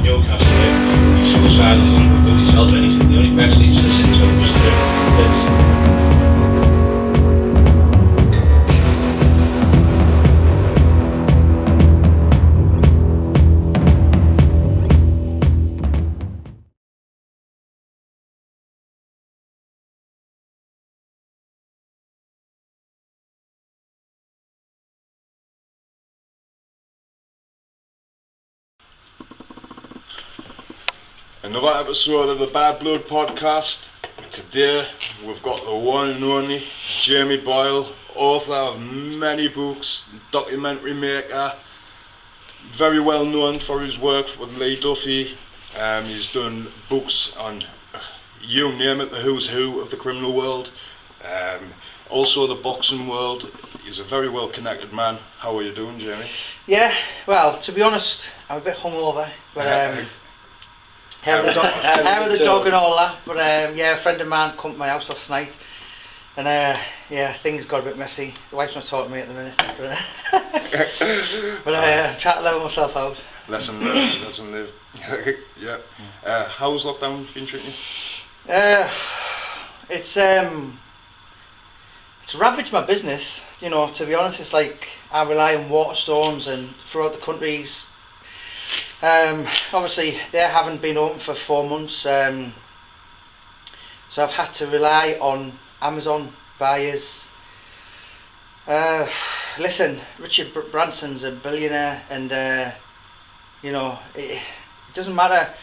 Newcastle, you suicide and do yourself or anything. The only best is to listen to was this. Another episode of the Bad Blood podcast. Today we've got the one and only Jamie Boyle, author of many books, documentary maker, very well known for his work with Duffy. He's done books on, you name it, the who's who of the criminal world, also the boxing world. He's a very well connected man. How are you doing, Jamie? Yeah, well, to be honest, I'm a bit hungover, but hair of the dog and all that, but yeah, a friend of mine come to my house last night, and yeah, things got a bit messy. The wife's not talking to me at the minute, but I'm trying to level myself out. Lesson live. Yeah. How's lockdown been treating you? It's ravaged my business, you know, to be honest. It's like I rely on Waterstones and throughout the countries. Obviously they haven't been open for 4 months, so I've had to rely on Amazon buyers. Listen, Richard Branson's a billionaire, and you know, it doesn't matter.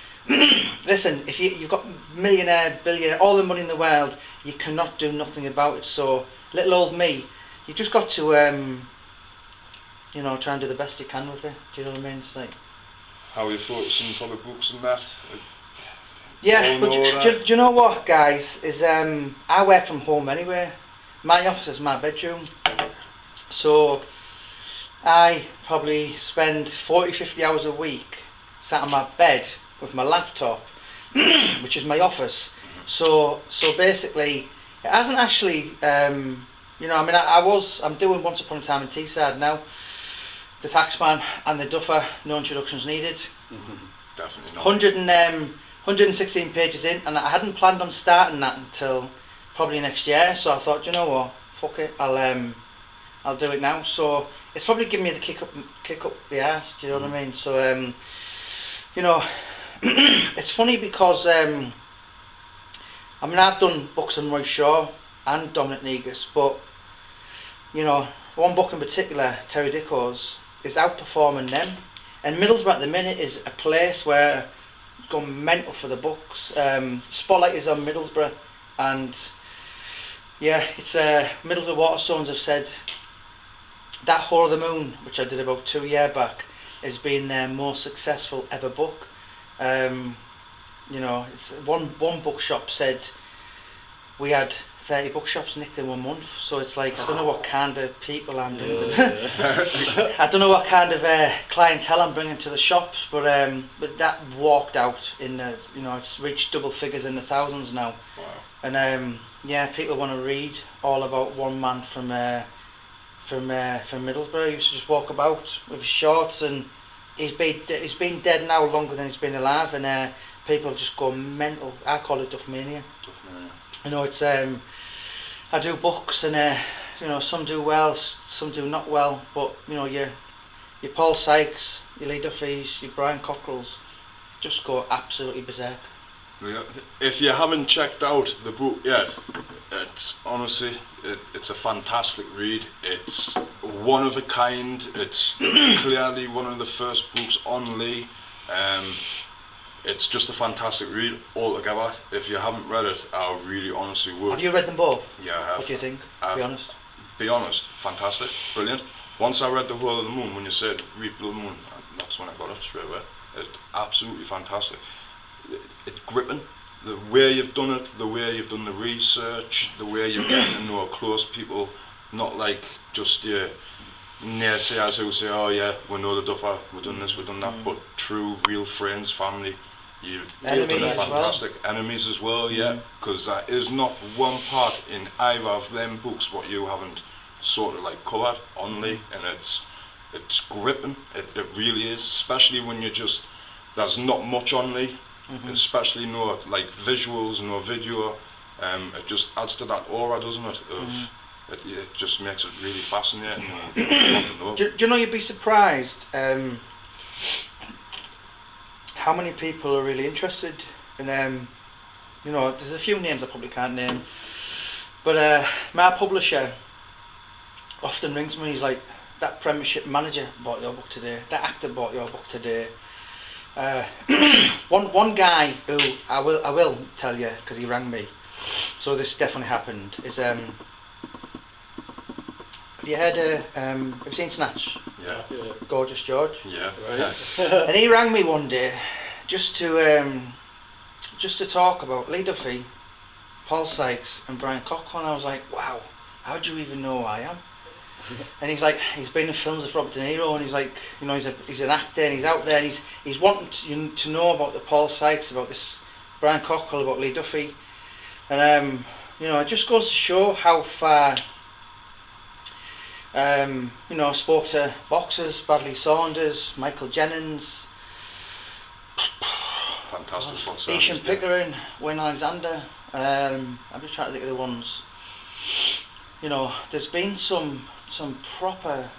Listen, if you've got millionaire, billionaire, all the money in the world, you cannot do nothing about it. So little old me, you just got to you know, try and do the best you can with it. Do you know what I mean? It's like, how are you focusing for the books and that? Yeah, but do you know what, guys, is I work from home anyway. My office is my bedroom, so I probably spend 40-50 hours a week sat on my bed with my laptop, which is my office. So basically it hasn't actually you know, I mean, I'm doing Once Upon a Time in Teesside now, The Taxman and the Duffer, no introductions needed. Definitely not. 116 pages in, and I hadn't planned on starting that until probably next year. So I thought, you know what, fuck it, I'll do it now. So it's probably giving me the kick up the arse. Do you know what I mean? So you know, it's funny because I mean, I've done books on Roy Shaw and Dominic Negus, but you know, one book in particular, Terry Dicko's, is outperforming them. And Middlesbrough at the minute is a place where it's gone mental for the books. Spotlight is on Middlesbrough, and yeah, it's Middlesbrough Waterstones have said that Whore of the Moon, which I did about 2 years back, has been their most successful ever book. You know, it's one bookshop said we had 30 bookshops nicked in 1 month, so it's like, I don't know what kind of people I'm doing. I don't know what kind of clientele I'm bringing to the shops, but that walked out in the, you know, it's reached double figures in the thousands now. Wow. And yeah, people want to read all about one man from Middlesbrough. He used to just walk about with his shorts, and he's been dead now longer than he's been alive, and people just go mental. I call it Duffmania. You know, it's I do books, and you know, some do well, some do not well, but you know, your Paul Sykes, your Lee Duffys, your Brian Cockerills just go absolutely berserk. Yeah. If you haven't checked out the book yet, it's honestly, it's a fantastic read. It's one of a kind. It's clearly one of the first books on Lee. It's just a fantastic read altogether. If you haven't read it, I really honestly would. Have you read them both? Yeah, I have. What do you think? Be honest. Fantastic, brilliant. Once I read The Whole of the Moon, when you said read Blood Moon, that's when I got it straight away. It's absolutely fantastic. It's gripping. The way you've done it, the way you've done the research, the way you're getting to know close people, not like just your naysayers who say, oh yeah, we know the Duffer, we've done this, we've done that, but true, real friends, family. You've done a fantastic enemies as well, yeah, because there is not one part in either of them books what you haven't sort of like covered only, and it's gripping. It really is, especially when you're just there's not much on Lee, Mhm. especially no like visuals, no video. It just adds to that aura, doesn't it? It just makes it really fascinating. And want to know. Do you know, you'd be surprised how many people are really interested in, you know, there's a few names I probably can't name, but my publisher often rings me. He's like, that Premiership manager bought your book today, that actor bought your book today. One guy who I will tell you because he rang me, so this definitely happened, is have you heard have you seen Snatch? Yeah. Gorgeous George? Yeah. Right. And he rang me one day just to talk about Lee Duffy, Paul Sykes and Brian Cockerill, and I was like, wow, how do you even know who I am? And he's like, he's been in films with Robert De Niro, and he's like, you know, he's an actor, and he's out there, and he's wanting to know about the Paul Sykes, about this Brian Cockerill, about Lee Duffy, and you know, it just goes to show how far. You know, I spoke to boxers, Bradley Saunders, Michael Jennings, Fantastic boxer. Ishan Pickering, Wayne Alexander. I'm just trying to think of the ones. You know, there's been some proper.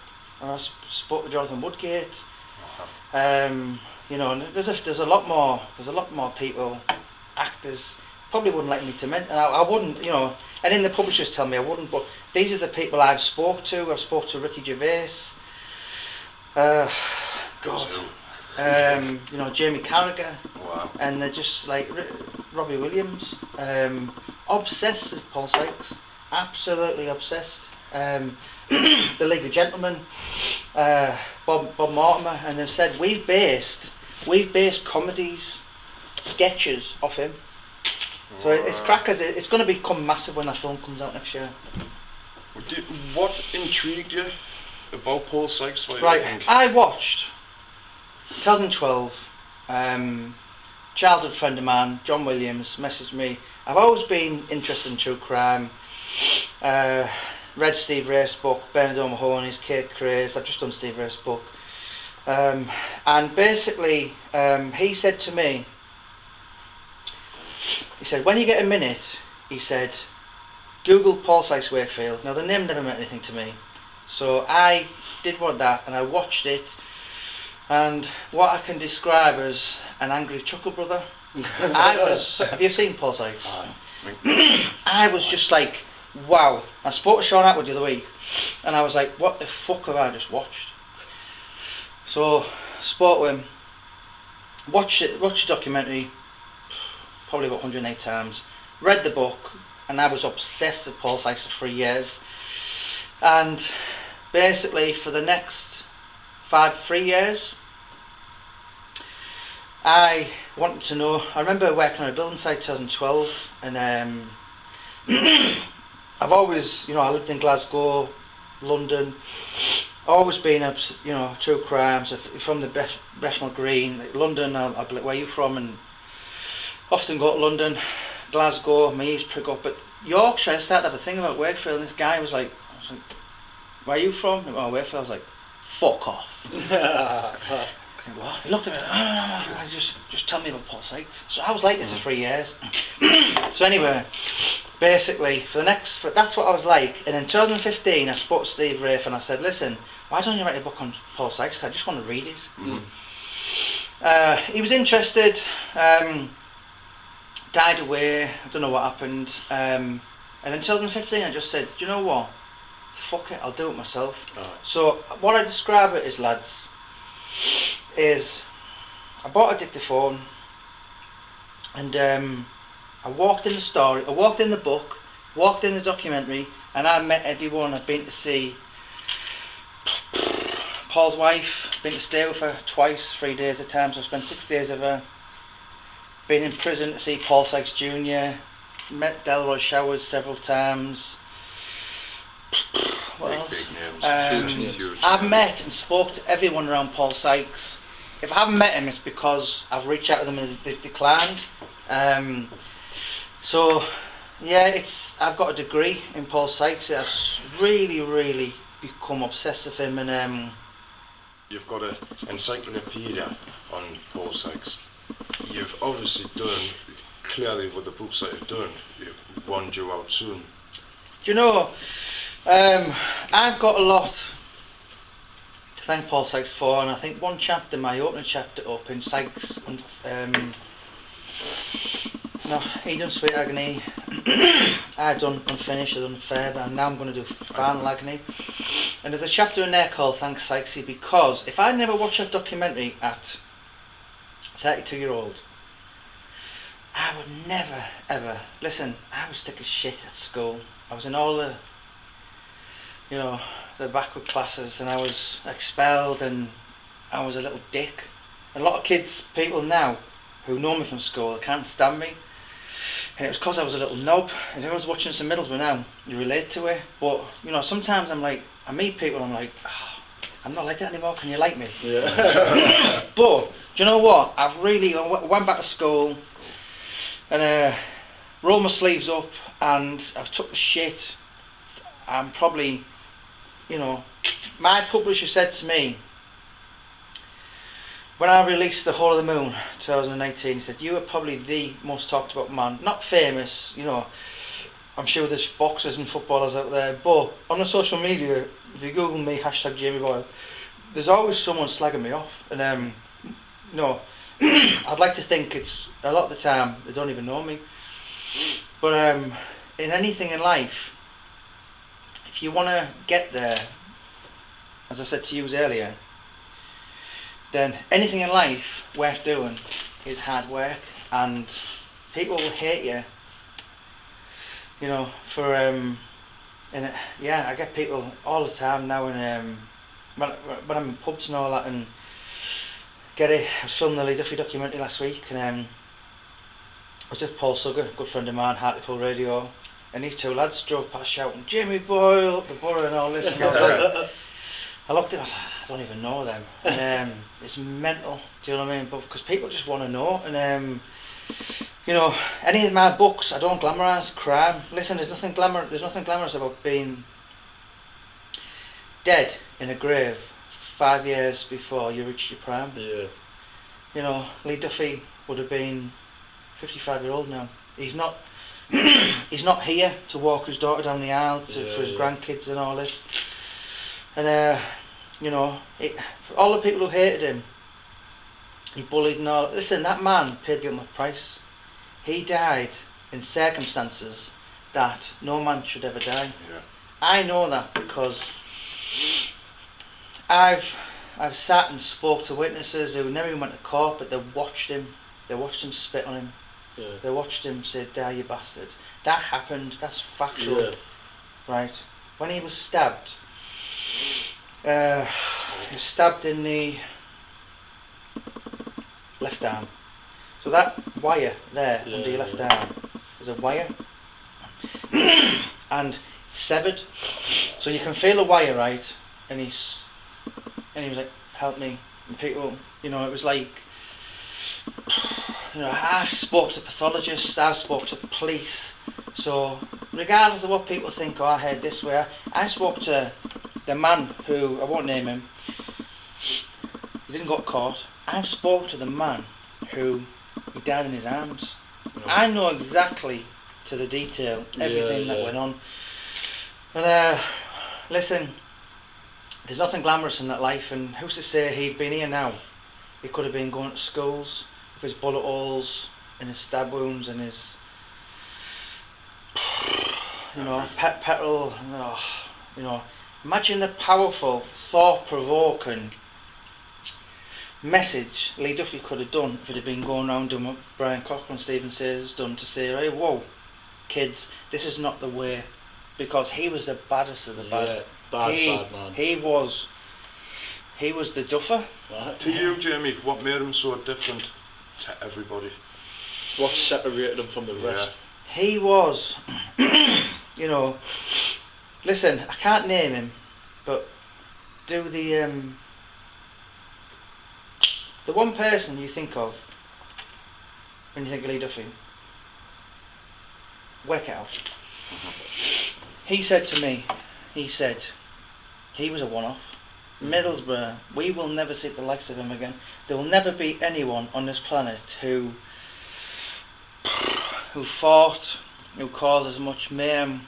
I spoke to Jonathan Woodgate. You know, and there's a lot more people, actors. Probably wouldn't like me to mention. I wouldn't, you know. And in the publishers tell me I wouldn't, but these are the people I've spoke to. I've spoke to Ricky Gervais. God. You know, Jamie Carragher. Wow. And they're just like Robbie Williams. Obsessed with Paul Sykes. Absolutely obsessed. The League of Gentlemen. Bob Mortimer. And they've said we've based comedies, sketches off him. So it's crackers. It's going to become massive when that film comes out next year. What intrigued you about Paul Sykes? Right, I watched 2012. Childhood friend of mine, John Williams, messaged me. I've always been interested in true crime. Read Steve Rafe's book, Bernard O'Mahony's Kate Craze. I've just done Steve Rafe's book. And basically, he said to me, he said, when you get a minute, he said, Google Paul Sykes Wakefield. Now, the name never meant anything to me. So I did that, and I watched it. And what I can describe as an angry chuckle brother. Have you seen Paul Sykes? I was just like, wow. I spoke to Sean Atwood the other week, and I was like, what the fuck have I just watched? So, spoke to him, watched the documentary, probably about 108 times, read the book, and I was obsessed with Paul Sykes for 3 years. And basically for the next 3 years, I wanted to know. I remember working on a building site 2012, and I've always, you know, I lived in Glasgow, London, always been up, you know, true crime. So from the Bethnal Green, like London, I'll be like, where are you from? And often go to London, Glasgow, my ears prick up. But Yorkshire, I started to have a thing about Wakefield, and this guy was like, where are you from? Oh, Wakefield. I was like, fuck off. What? He looked at me like, no, just tell me about Paul Sykes. So I was like this for 3 years. So anyway, basically, that's what I was like. And in 2015, I spoke to Steve Rafe and I said, listen, why don't you write a book on Paul Sykes? 'Cause I just want to read it. He was interested, died away, I don't know what happened. And in 2015, I just said, do you know what? Fuck it, I'll do it myself. Right. So what I describe it as, lads, is I bought a dictaphone, and I walked in the story, I walked in the book, walked in the documentary, and I met everyone. I've been to see Paul's wife, been to stay with her twice, 3 days at a time, so I spent 6 days with her. Been in prison to see Paul Sykes Jr., met Delroy Showers several times. What else? Big names. Huge I've names. met and spoke to everyone around Paul Sykes. If I haven't met him, it's because I've reached out to them and they've declined. So, yeah, I've got a degree in Paul Sykes. I've really, really become obsessed with him, and you've got an encyclopedia on Paul Sykes. You've obviously done, clearly with the books that you've done, one due out soon. Do you know, I've got a lot to thank Paul Sykes for, and I think one chapter, my opening chapter up in Sykes, no, he done Sweet Agony, I done Unfinished, I done Further, and now I'm going to do Final Agony. And there's a chapter in there called Thanks Sykesy, because if I never watched that documentary at 32-year-old, I would never ever, listen, I was thick as shit at school. I was in all the, you know, the backward classes, and I was expelled, and I was a little dick. A lot of kids, people now who know me from school, they can't stand me, and it was because I was a little knob. And everyone's watching us in Middlesbrough now, you relate to it. But you know, sometimes I'm like, I meet people, I'm like, oh, I'm not like that anymore, can you like me? Yeah. But do you know what, I went back to school and rolled my sleeves up, and I've took the shit. I'm probably, you know, my publisher said to me, when I released The Whole of the Moon 2018, he said, you are probably the most talked about man, not famous, you know, I'm sure there's boxers and footballers out there, but on the social media, if you Google me, hashtag Jamie Boyle, there's always someone slagging me off, and you know, I'd like to think it's, a lot of the time, they don't even know me, but in anything in life, if you want to get there, as I said to you earlier, then anything in life worth doing is hard work, and people will hate you, you know, for yeah, I get people all the time now, and when I'm in pubs and all that, and I was filming the Lee Duffy documentary last week, and I was with Paul Sykes, a good friend of mine, Hartlepool Radio, and these two lads drove past shouting, Jamie Boyle up the borough and all this, and I was like, I looked at them, I was like, I don't even know them, and it's mental, do you know what I mean? But because people just want to know, and you know, any of my books, I don't glamorise crime. Listen, there's nothing glamorous about being dead in a grave 5 years before you reach your prime. Yeah. You know, Lee Duffy would have been 55-year-old now. He's not he's not here to walk his daughter down the aisle for his grandkids and all this. And you know, all the people who hated him, he bullied and all. Listen, that man paid the ultimate price. He died in circumstances that no man should ever die. Yeah. I know that because I've sat and spoke to witnesses who never even went to court, but they watched him spit on him. Yeah. They watched him say, "Die, you bastard." That happened. That's factual. Yeah. Right? When he was stabbed, he was stabbed in the left arm. So that wire there under your left arm is a wire, and it's severed. So you can feel the wire, right? And he was like, "Help me!" And people, you know, it was like, you know, I've spoke to pathologists, I've spoke to police. So regardless of what people think, oh, I heard this way, I spoke to the man who, I won't name him, he didn't go to court. I spoke to the man who he died in his arms. No. I know exactly to the detail everything that went on. And listen, there's nothing glamorous in that life, and who's to say he'd been here now? He could have been going to schools with his bullet holes and his stab wounds and his, you know, petrol. Oh, you know, imagine the powerful, thought-provoking message Lee Duffy could have done if it had been going around doing what Brian Cockerill and Stephen Sayers done, to say, hey, whoa, kids, this is not the way, because he was the baddest of the bad. Bad man. He was the duffer. Right. To you, Jamie, what made him so different to everybody? What separated him from the rest? He was, you know, listen, I can't name him, but do the one person you think of when you think of Lee Duffy, work it out. He said to me, he was a one-off. Middlesbrough. We will never see the likes of him again. There will never be anyone on this planet who fought, who caused as much mayhem,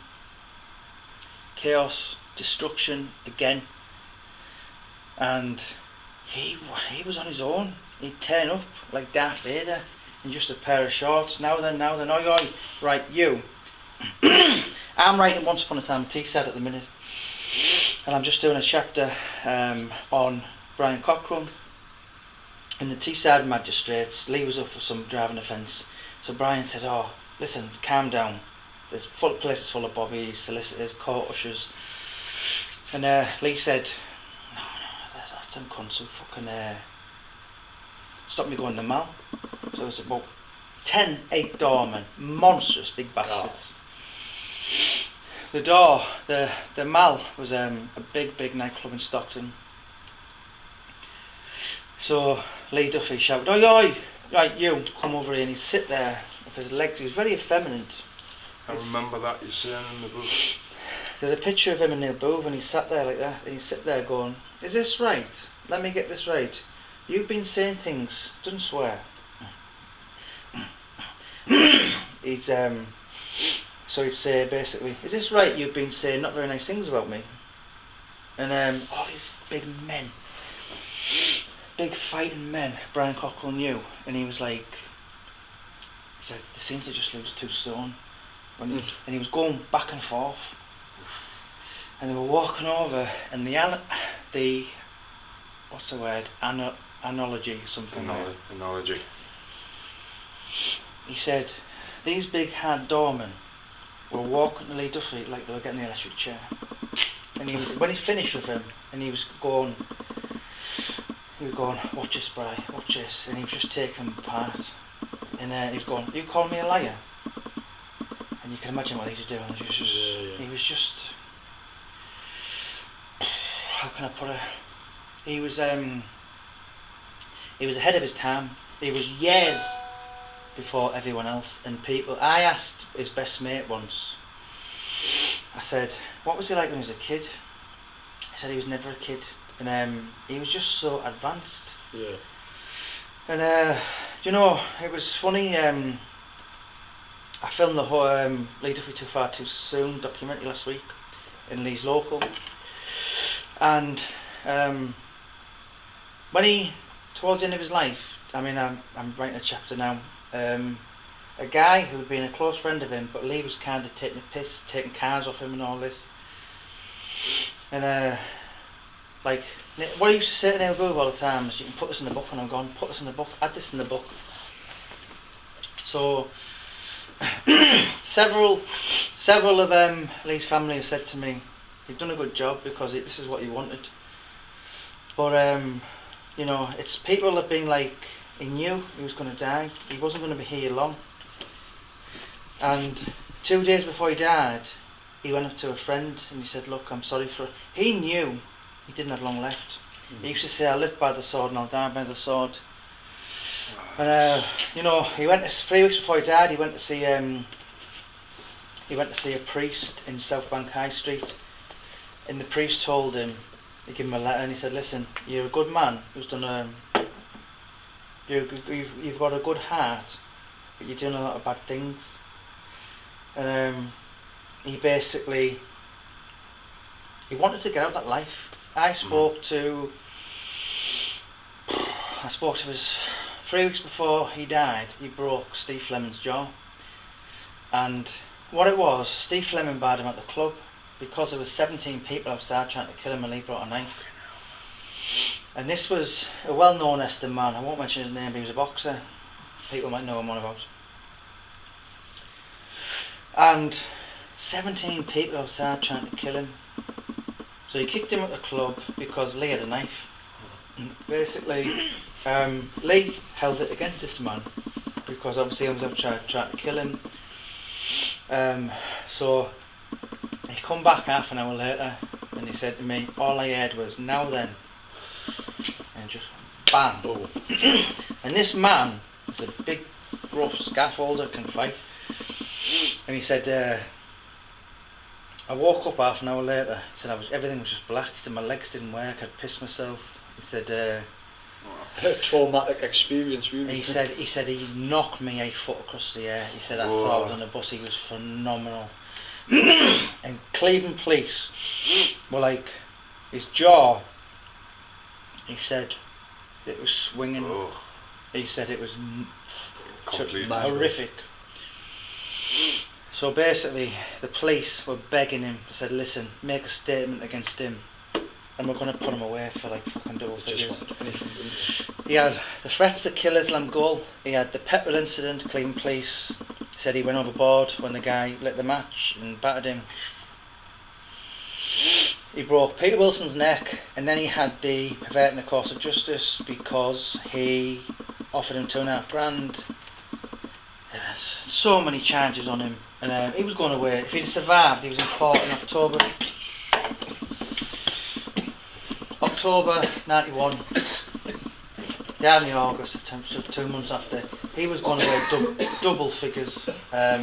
chaos, destruction again. And he was on his own. He'd turn up like Darth Vader in just a pair of shorts. Now then, oi, right, you. I'm writing Once Upon a Time Teesside at the minute, and I'm just doing a chapter on Brian Cockerill in the Teesside magistrates. Lee was up for some driving offence, so Brian said, "Oh, listen, calm down. There's places full of bobbies, solicitors, court ushers." And Lee said, "No, that's some cunts who fucking stop me going to Mal." So it's about 10 8-doormen, monstrous big bastards. The Mal was a big nightclub in Stockton. So Lee Duffy shouted, "Oi, right, you, come over here," and he'd sit there with his legs. He was very effeminate. I remember that you're saying in the book. There's a picture of him and Neil Booth, and he sat there like that, and he'd sit there going, "Is this right? Let me get this right. You've been saying things, don't swear." So he'd say basically, "Is this right? You've been saying not very nice things about me." And all these big men, big fighting men, Brian Cockerill knew, and he was like, he said, "They seem to just lose 2 stone." And he was going back and forth, and they were walking over, and the what's the word? Analogy, something like that. Analogy. He said, these big hard doormen were walking to Lee Duffy like they were getting the electric chair. And when he finished with him, and he was going, "Watch this, Bri, watch this," and he was just taking him apart. And he was going, "You call me a liar?" And you can imagine what he was doing. He was just, how can I put it? He was ahead of his time. He was years before everyone else. And people, I asked his best mate once, I said, "What was he like when he was a kid?" He said he was never a kid, and he was just so advanced. Yeah. And you know, it was funny. I filmed the whole Lee Duffy Too Far Too Soon documentary last week in Lee's local, and when he, towards the end of his life, I mean, I'm writing a chapter now. A guy who had been a close friend of him, but Lee was kind of taking the piss, taking cars off him and all this. And like, what I used to say to Neil Booth all the time is, "You can put this in the book," and I'm going, "Put this in the book, add this in the book." So several of Lee's family have said to me, "You've done a good job, because this is what you wanted." But you know, it's people that have been like, he knew he was going to die. He wasn't going to be here long. And 2 days before he died, he went up to a friend and he said, "Look, I'm sorry for..." He knew he didn't have long left. He used to say, "I live by the sword and I'll die by the sword." And you know, he went 3 weeks before he died. He went to see a priest in South Bank High Street, and the priest told him, he gave him a letter, and he said, "Listen, you're a good man who's done you've got a good heart, but you're doing a lot of bad things." And he basically, he wanted to get out of that life. I spoke to his 3 weeks before he died. He broke Steve Fleming's jaw, and what it was, Steve Fleming barred him at the club because there was 17 people outside trying to kill him, and he brought a knife. And this was a well-known Eston man. I won't mention his name, but he was a boxer. People might know him on about. And 17 people outside trying to kill him. So he kicked him at the club because Lee had a knife. Basically, Lee held it against this man because obviously he was out trying to kill him. So he come back half an hour later and he said to me, all I heard was, "Now then," and just bang. Oh. And this man is a big, rough scaffolder, can fight. And he said, I woke up half an hour later. He said everything was just black. He said my legs didn't work. I'd pissed myself. He said Traumatic experience, really. he said he knocked me 8 foot across the air. He said I thought I was on a bus. He was phenomenal. And Cleveland police were like, his jaw, he said it was swinging. He said it was Completely horrific. So basically the police were begging him. They said, listen, make a statement against him and we're going to put him away for like fucking double figures. He had the threats to kill Islam goal. He had the petrol incident. Cleveland police said he went overboard when the guy lit the match and battered him. He broke Peter Wilson's neck, and then he had the perverting the course of justice because he offered him $2,500. So many charges on him, and he was going away. If he'd have survived, he was in court in October 91. Down in August, September, so 2 months after, he was going away double figures. A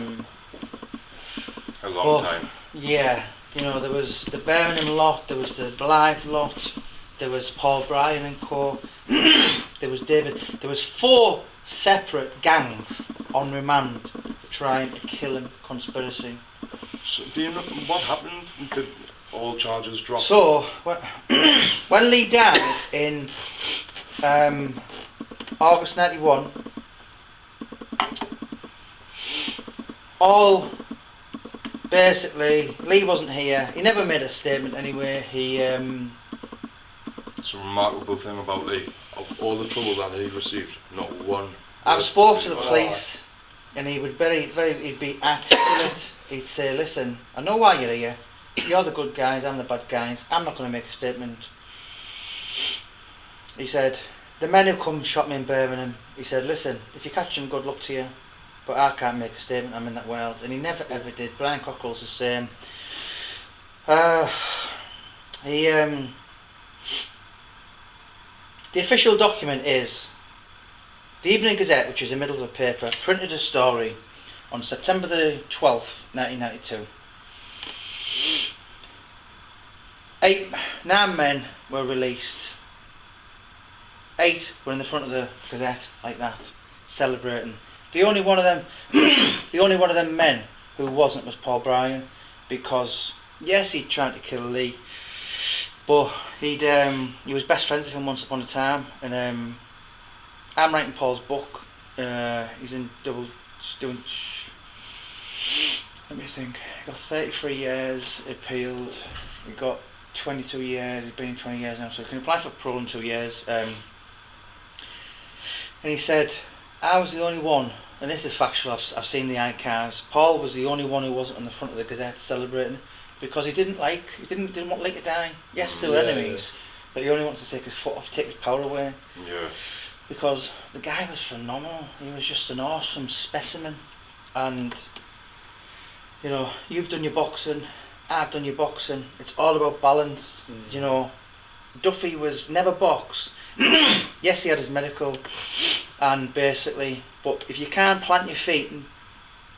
long time. Yeah, you know, there was the Birmingham lot, there was the Blythe lot, there was Paul Bryan and co. There was David. There was 4 separate gangs on remand for trying to kill him, conspiracy. So, do you know what happened? Did all charges drop? So when Lee died in August 91, all basically, Lee wasn't here. He never made a statement anyway. It's a remarkable thing about Lee. Of all the trouble that he received, not one. I've spoke to the police, and he would he'd be articulate. He'd say, "Listen, I know why you're here. You're the good guys. I'm the bad guys. I'm not going to make a statement." He said, "The men who come shot me in Birmingham." He said, "Listen, if you catch them, good luck to you. But I can't make a statement. I'm in that world." And he never ever did. Brian Cockerill's the same. The official document is the Evening Gazette, which is a Middlesbrough paper, printed a story on September the 12th, 1992. 9 men were released. 8 were in the front of the Gazette like that, celebrating. The only one of them men who wasn't was Paul Bryan, because yes, he'd tried to kill Lee, but he was best friends with him once upon a time, and I'm writing Paul's book. He's in doing. Let me think. He got 33 years appealed. He got 22 years. He's been in 20 years now, so he can apply for parole in 2 years. And he said, I was the only one, and this is factual. I've seen the archives. Paul was the only one who wasn't on the front of the Gazette celebrating, because he didn't want Lee to die. Yes, still enemies, but he only wanted to take his foot off, take his power away. Yeah. Because the guy was phenomenal. He was just an awesome specimen. And you know, you've done your boxing, I've done your boxing. It's all about balance. You know, Duffy was never boxed. Yes, he had his medical, and basically, but if you can't plant your feet and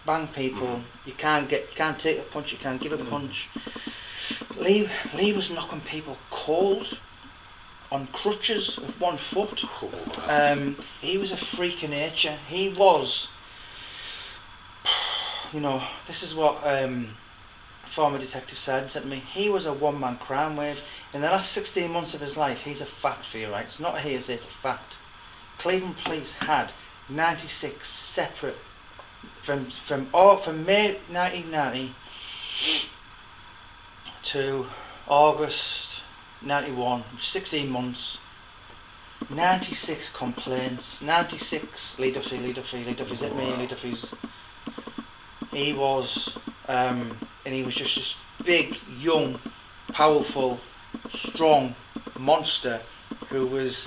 bang people, you can't take a punch, you can't give a punch. Lee was knocking people cold on crutches with 1 foot. He was a freak of nature. He was, you know, this is what former Detective Sergeant said to me. He was a one-man crime wave. In the last 16 months of his life, he's a fact for you, right? It's not a hearsay, it's a fact. Cleveland police had 96 separate, from May 1990 to August 91, 16 months, 96 complaints, 96 Lee Duffy's hit me, Lee Duffy's. He was, and he was just this big, young, powerful, strong monster who was,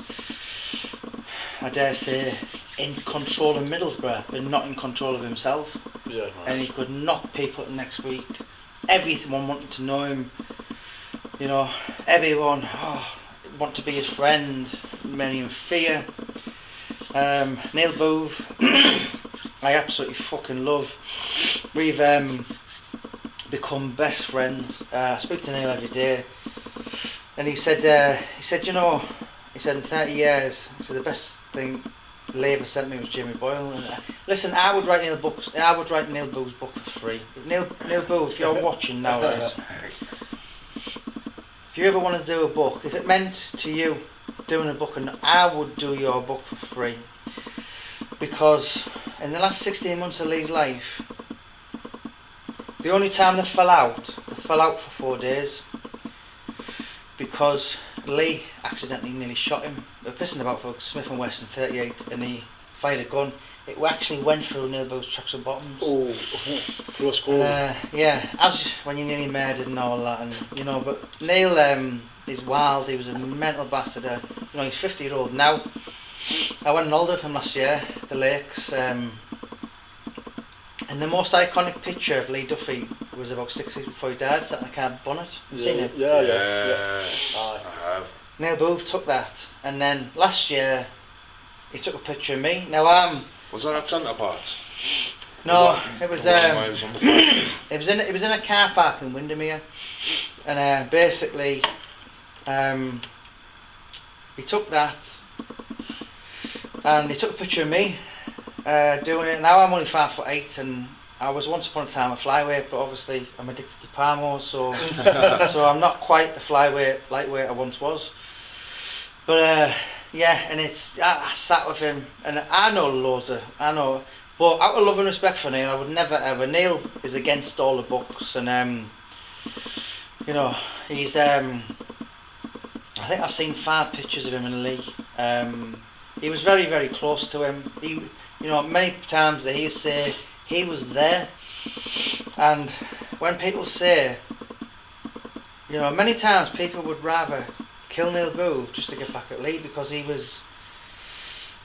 I dare say, in control of Middlesbrough, but not in control of himself. Yeah, right. And he could knock people out next week. Everyone wanted to know him. You know, everyone wanted to be his friend. Many in fear. Neil Booth, I absolutely fucking love. We've become best friends. I speak to Neil every day, and he said, you know, he said in 30 years, he said the best thing Lee ever sent me was Jamie Boyle. And listen, I would write Neil Boo's book for free. Neil Boo, if you're watching now, right, if you ever want to do a book, if it meant to you doing a book, and I would do your book for free, because in the last 16 months of Lee's life, the only time they fell out for 4 days, because Lee accidentally nearly shot him. They were pissing about for Smith & Wesson 38, and he fired a gun. It actually went through Neil Boo's tracksuit bottoms. Oh, close call. Yeah, as when you're nearly murdered and all that, and you know. But Neil is wild. He was a mental bastard. You know, he's 50-year-old now. I went and older with him last year, the Lakes. And the most iconic picture of Lee Duffy was about 6 weeks before he died, sat in a car bonnet. Have you seen it? Yeah. I have. Neil Booth took that, and then last year he took a picture of me. Now Was that at Centre Parks? no, it was On the phone. it was in a car park in Windermere, and basically he took that, and he took a picture of me doing it. Now I'm only 5'8", and I was once upon a time a flyweight, but obviously I'm addicted to Parmo, so so I'm not quite the lightweight I once was. But yeah, and I sat with him, and I know, but out of love and respect for Neil, I would never ever. Neil is against all the books, and you know, he's I think I've seen 5 pictures of him in the league. He was very, very close to him. He, you know, many times that he say he was there, and when people say, you know, many times people would rather kill Neil Booth just to get back at Lee, because he was,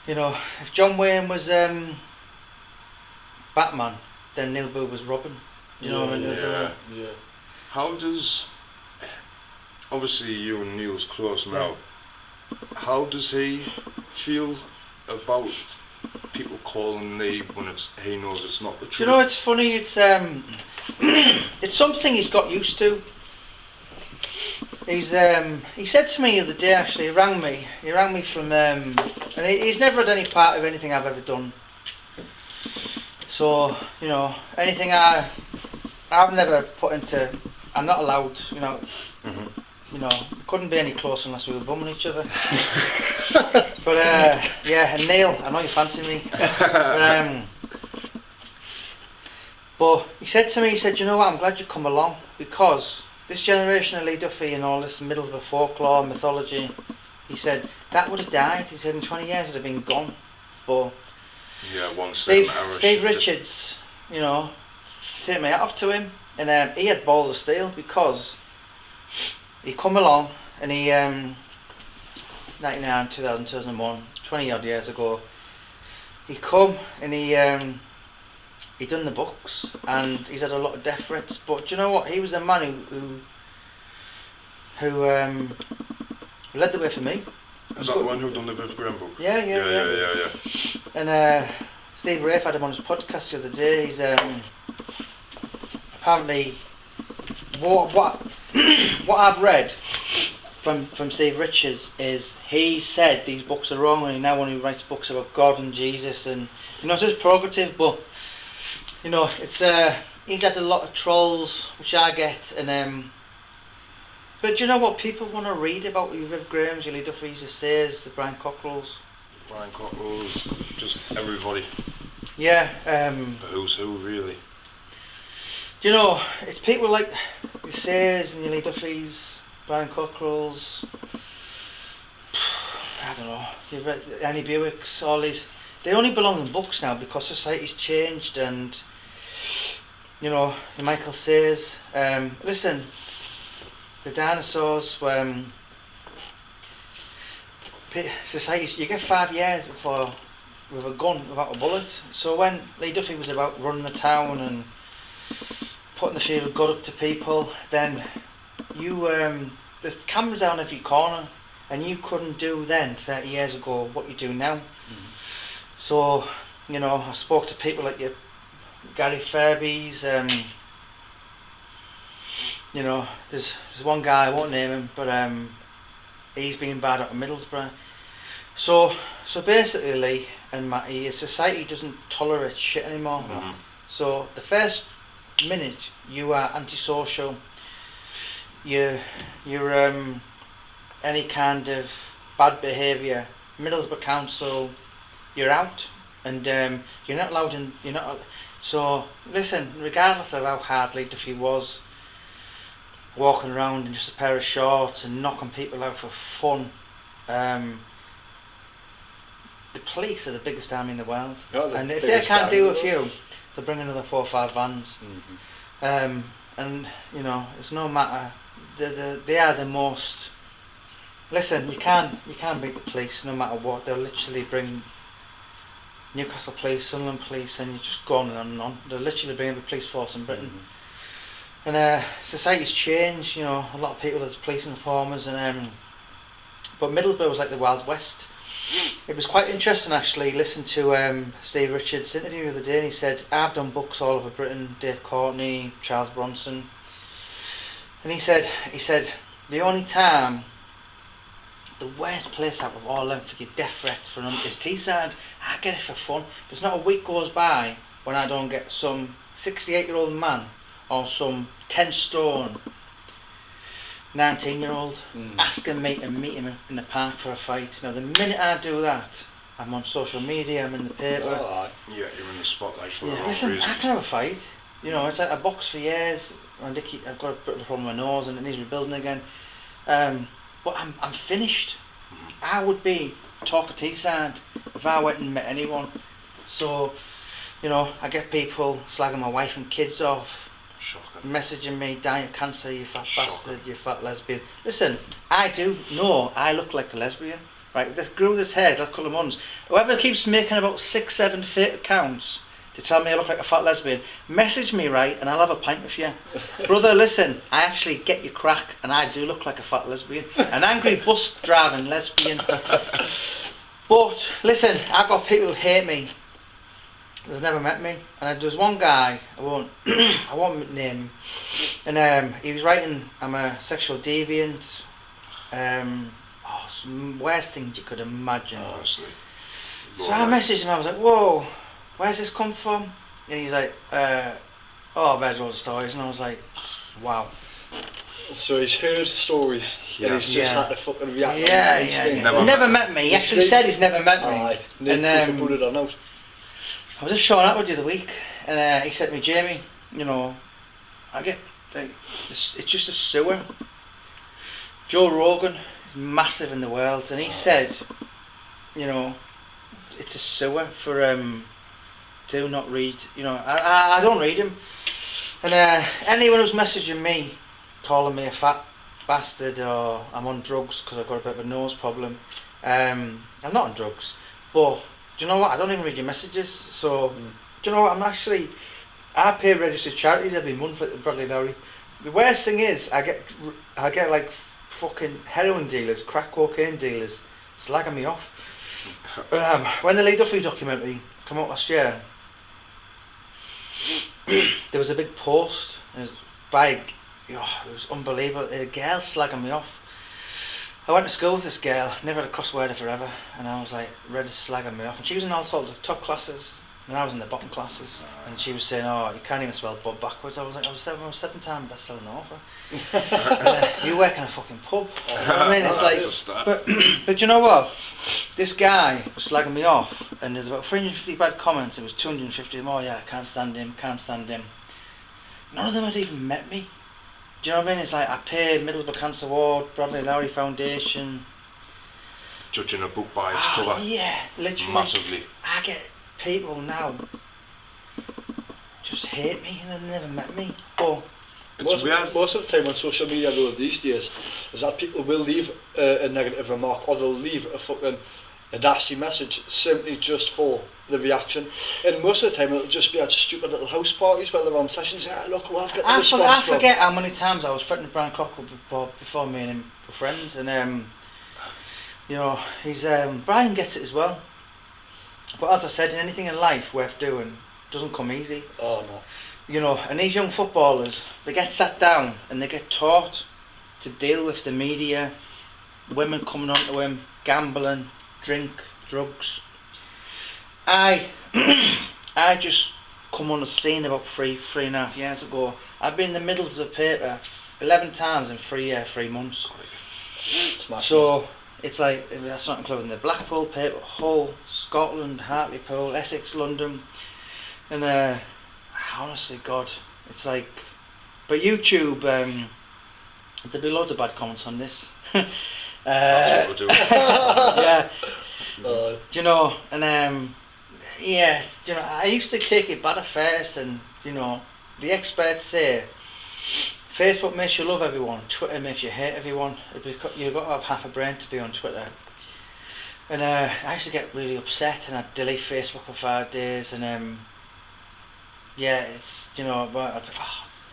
you know, if John Wayne was Batman, then Neil Booth was Robin. You know what I mean? Yeah. How does, obviously you and Neil's close now, how does he feel about people calling Lee when he knows it's not the truth? You know, it's funny, it's something he's got used to. He said to me the other day, actually, he rang me from, and he's never had any part of anything I've ever done. So, you know, anything I've never put into, I'm not allowed, you know. Mm-hmm. You know, couldn't be any closer unless we were bumming each other. But yeah, and Neil, I know you fancy me. But he said to me, he said, you know what, I'm glad you come along, because this generation of Lee Duffy and all this Middlesbrough folklore, mythology, he said, that would have died. He said in 20 years it'd have been gone. But yeah, one Steve Richards, you know, take my hat off to him, and he had balls of steel, because he come along, and he 99, 2000, 2001, 20 odd years ago, he come and he done the books, and he's had a lot of death threats. But do you know what? He was the man who led the way for me. Is that the one who done the Viv Graham book? Yeah. And Steve Rafe had him on his podcast the other day. He's apparently what I've read from Steve Richards is he said these books are wrong, and he now only writes books about God and Jesus, and you know, so it's progressive, but you know, it's he's had a lot of trolls, which I get, and but you know what, people want to read about your Viv Grahams, your Lee Duffys, your Sayers, the Brian Cockerills, just everybody. Yeah. The who's who, really. Do you know, it's people like your Sayers and your Lee Duffys, Brian Cockerills, I don't know, you've read Annie Buicks, all these, they only belong in books now because society's changed, and you know, Michael Sayers, listen, the dinosaurs, society, you get 5 years before with a gun without a bullet. So when Lee Duffy was about running the town and putting the fear of God up to people, then you there's cameras on every corner, and you couldn't do then 30 years ago what you do now. So you know, I spoke to people like your Gary Furbies, you know, there's one guy, I won't name him, but he's been bad up in Middlesbrough. So basically, Lee and Matty, society doesn't tolerate shit anymore. Mhm. So the first minute you are antisocial, you're any kind of bad behaviour, Middlesbrough Council, you're out, and you're not allowed in. You're not. So listen, regardless of how hard Lee Duffy was, walking around in just a pair of shorts and knocking people out for fun, the police are the biggest army in the world, and if they can't deal with you, they'll bring another 4 or 5 vans. And you know, it's no matter. They are the most. Listen, you can't beat the police no matter what. They'll literally bring Newcastle Police, Sunderland Police, and you just go on and on. They'll literally bring every police force in Britain. And society's changed. You know, a lot of people as police informers, and but Middlesbrough was like the Wild West. It was quite interesting actually. Listen to Steve Richards' interview the other day, and he said, "I've done books all over Britain, Dave Courtney, Charles Bronson," and he said the only time, the worst place out of all of them for your death threats for them is Teesside. I get it for fun. There's not a week goes by when I don't get some 68-year-old man or some 10-stone 19-year-old asking me to meet him in the park for a fight. You know, the minute I do that, I'm on social media, I'm in the paper. Yeah, you're in the spotlight for the wrong Listen, reasons. I can have a fight. You know, it's like I boxed for years, and I've got a bit of a problem with my nose, and it needs rebuilding again. But I'm finished. I would be talk of Teesside if I went and met anyone. So, you know, I get people slagging my wife and kids off, Shocking. messaging me, dying of cancer, you fat Shocking. bastard, you fat lesbian. Listen, I do know I look like a lesbian. Right, this grew this hair a couple of months. Whoever keeps making about 6-7 fake accounts to tell me I look like a fat lesbian, message me, right, and I'll have a pint with you. Brother, listen, I actually get your crack, and I do look like a fat lesbian. An angry bus driving lesbian. But, listen, I've got people who hate me. They've never met me. And there's one guy, I won't name him, and he was writing, I'm a sexual deviant, some worst things you could imagine. Honestly. So I messaged him, I was like, whoa, where's this come from? And he's like, I've heard all the stories, and I was like, wow. So he's heard stories, and he's just had to fucking react. Never met me. He actually said he's never met me. Aye, And put it on out. I was just showing up with you the week, and he said to me, Jamie, you know, I get, like, it's just a sewer. Joe Rogan is massive in the world, and he said, you know, it's a sewer for do not read. You know, I don't read him. And anyone who's messaging me, calling me a fat bastard or I'm on drugs because I've got a bit of a nose problem, I'm not on drugs. But do you know what? I don't even read your messages. So do you know what? I pay registered charities every month at the Bradley Lowry. The worst thing is I get like fucking heroin dealers, crack cocaine dealers slagging me off. When the Lee Duffy documentary came out last year, there was a big post, and it was big, it was unbelievable. A girl slagging me off. I went to school with this girl, never had a cross word of her ever, and I was like, ready to slagging me off. And she was in all sorts of top classes, and I was in the bottom classes, and she was saying, oh, you can't even spell bud backwards. I was like, I was 7-time best-selling author. And, you work in a fucking pub. You know what I mean? It's like, but you know what? This guy was slagging me off, and there's about 350 bad comments. It was 250 of them. Oh yeah, I can't stand him. None of them had even met me. Do you know what I mean? It's like I pay Middlesbrough Cancer Ward, Bradley Lowry Foundation. Judging a book by its cover. Yeah, literally. Massively. I get people now just hate me and they've never met me. But most of the time on social media though these days is that people will leave a negative remark, or they'll leave a nasty message simply just for the reaction. And most of the time it'll just be at stupid little house parties where they're on sessions. Yeah, look who I've got the response I from. forget how many times I was threatening Brian Cockerill before me and him were friends, and you know, he's Brian gets it as well. But as I said, anything in life worth doing doesn't come easy. Oh no. you know, and these young footballers, they get sat down and they get taught to deal with the media, women coming onto him, gambling, drink, drugs. I just come on the scene about 3.5 years ago. I've been in the Middlesbrough paper 11 times in 3 months. So it's like, that's not including the Blackpool paper, Hull, Scotland, Hartlepool, Essex, London, and honestly, God, it's like, but YouTube, there'll be loads of bad comments on this. That's what we're doing. Yeah, do you know, and yeah, you know, I used to take it bad at first, and you know, the experts say Facebook makes you love everyone, Twitter makes you hate everyone. You've got to have half a brain to be on Twitter. And I used to get really upset, and I'd delete Facebook for 5 days, and yeah, it's, you know,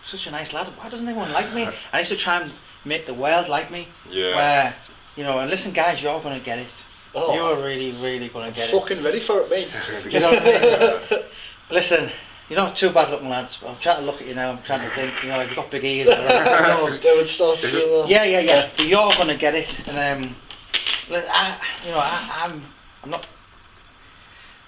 such a nice lad, why doesn't everyone like me? I used to try and make the world like me. Yeah. Where, you know, and listen guys, you're going to get it. Oh, You're really, really going to get it. Fucking ready for it, mate. Do you know what I mean? Listen, you're not too bad looking lads. I'm trying to look at you now, I'm trying to think, you know, you've got big ears. They would start to do that. Yeah. But you're going to get it. And I'm not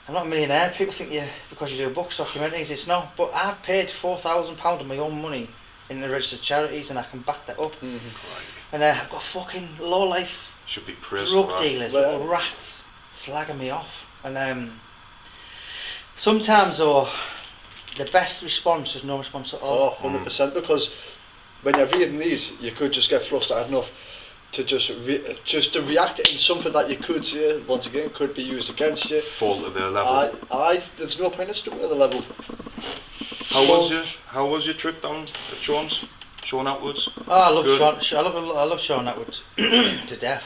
a millionaire. People think because you do books, documentaries, it's not. But I've paid £4,000 of my own money in the registered charities, and I can back that up. Mm-hmm. And I've got fucking low life Should be praised drug for that. dealers, Well, little rats, slagging me off. And sometimes, though, the best response is no response at all. Oh, 100%, because when you're reading these, you could just get frustrated enough to just to react in something that you could say, once again, could be used against you. Fall to their level. There's no point in sticking to the level. How was your trip down at Sean's? Sean Atwood's? Oh, I love Good. Sean. I love Sean Atwood to death.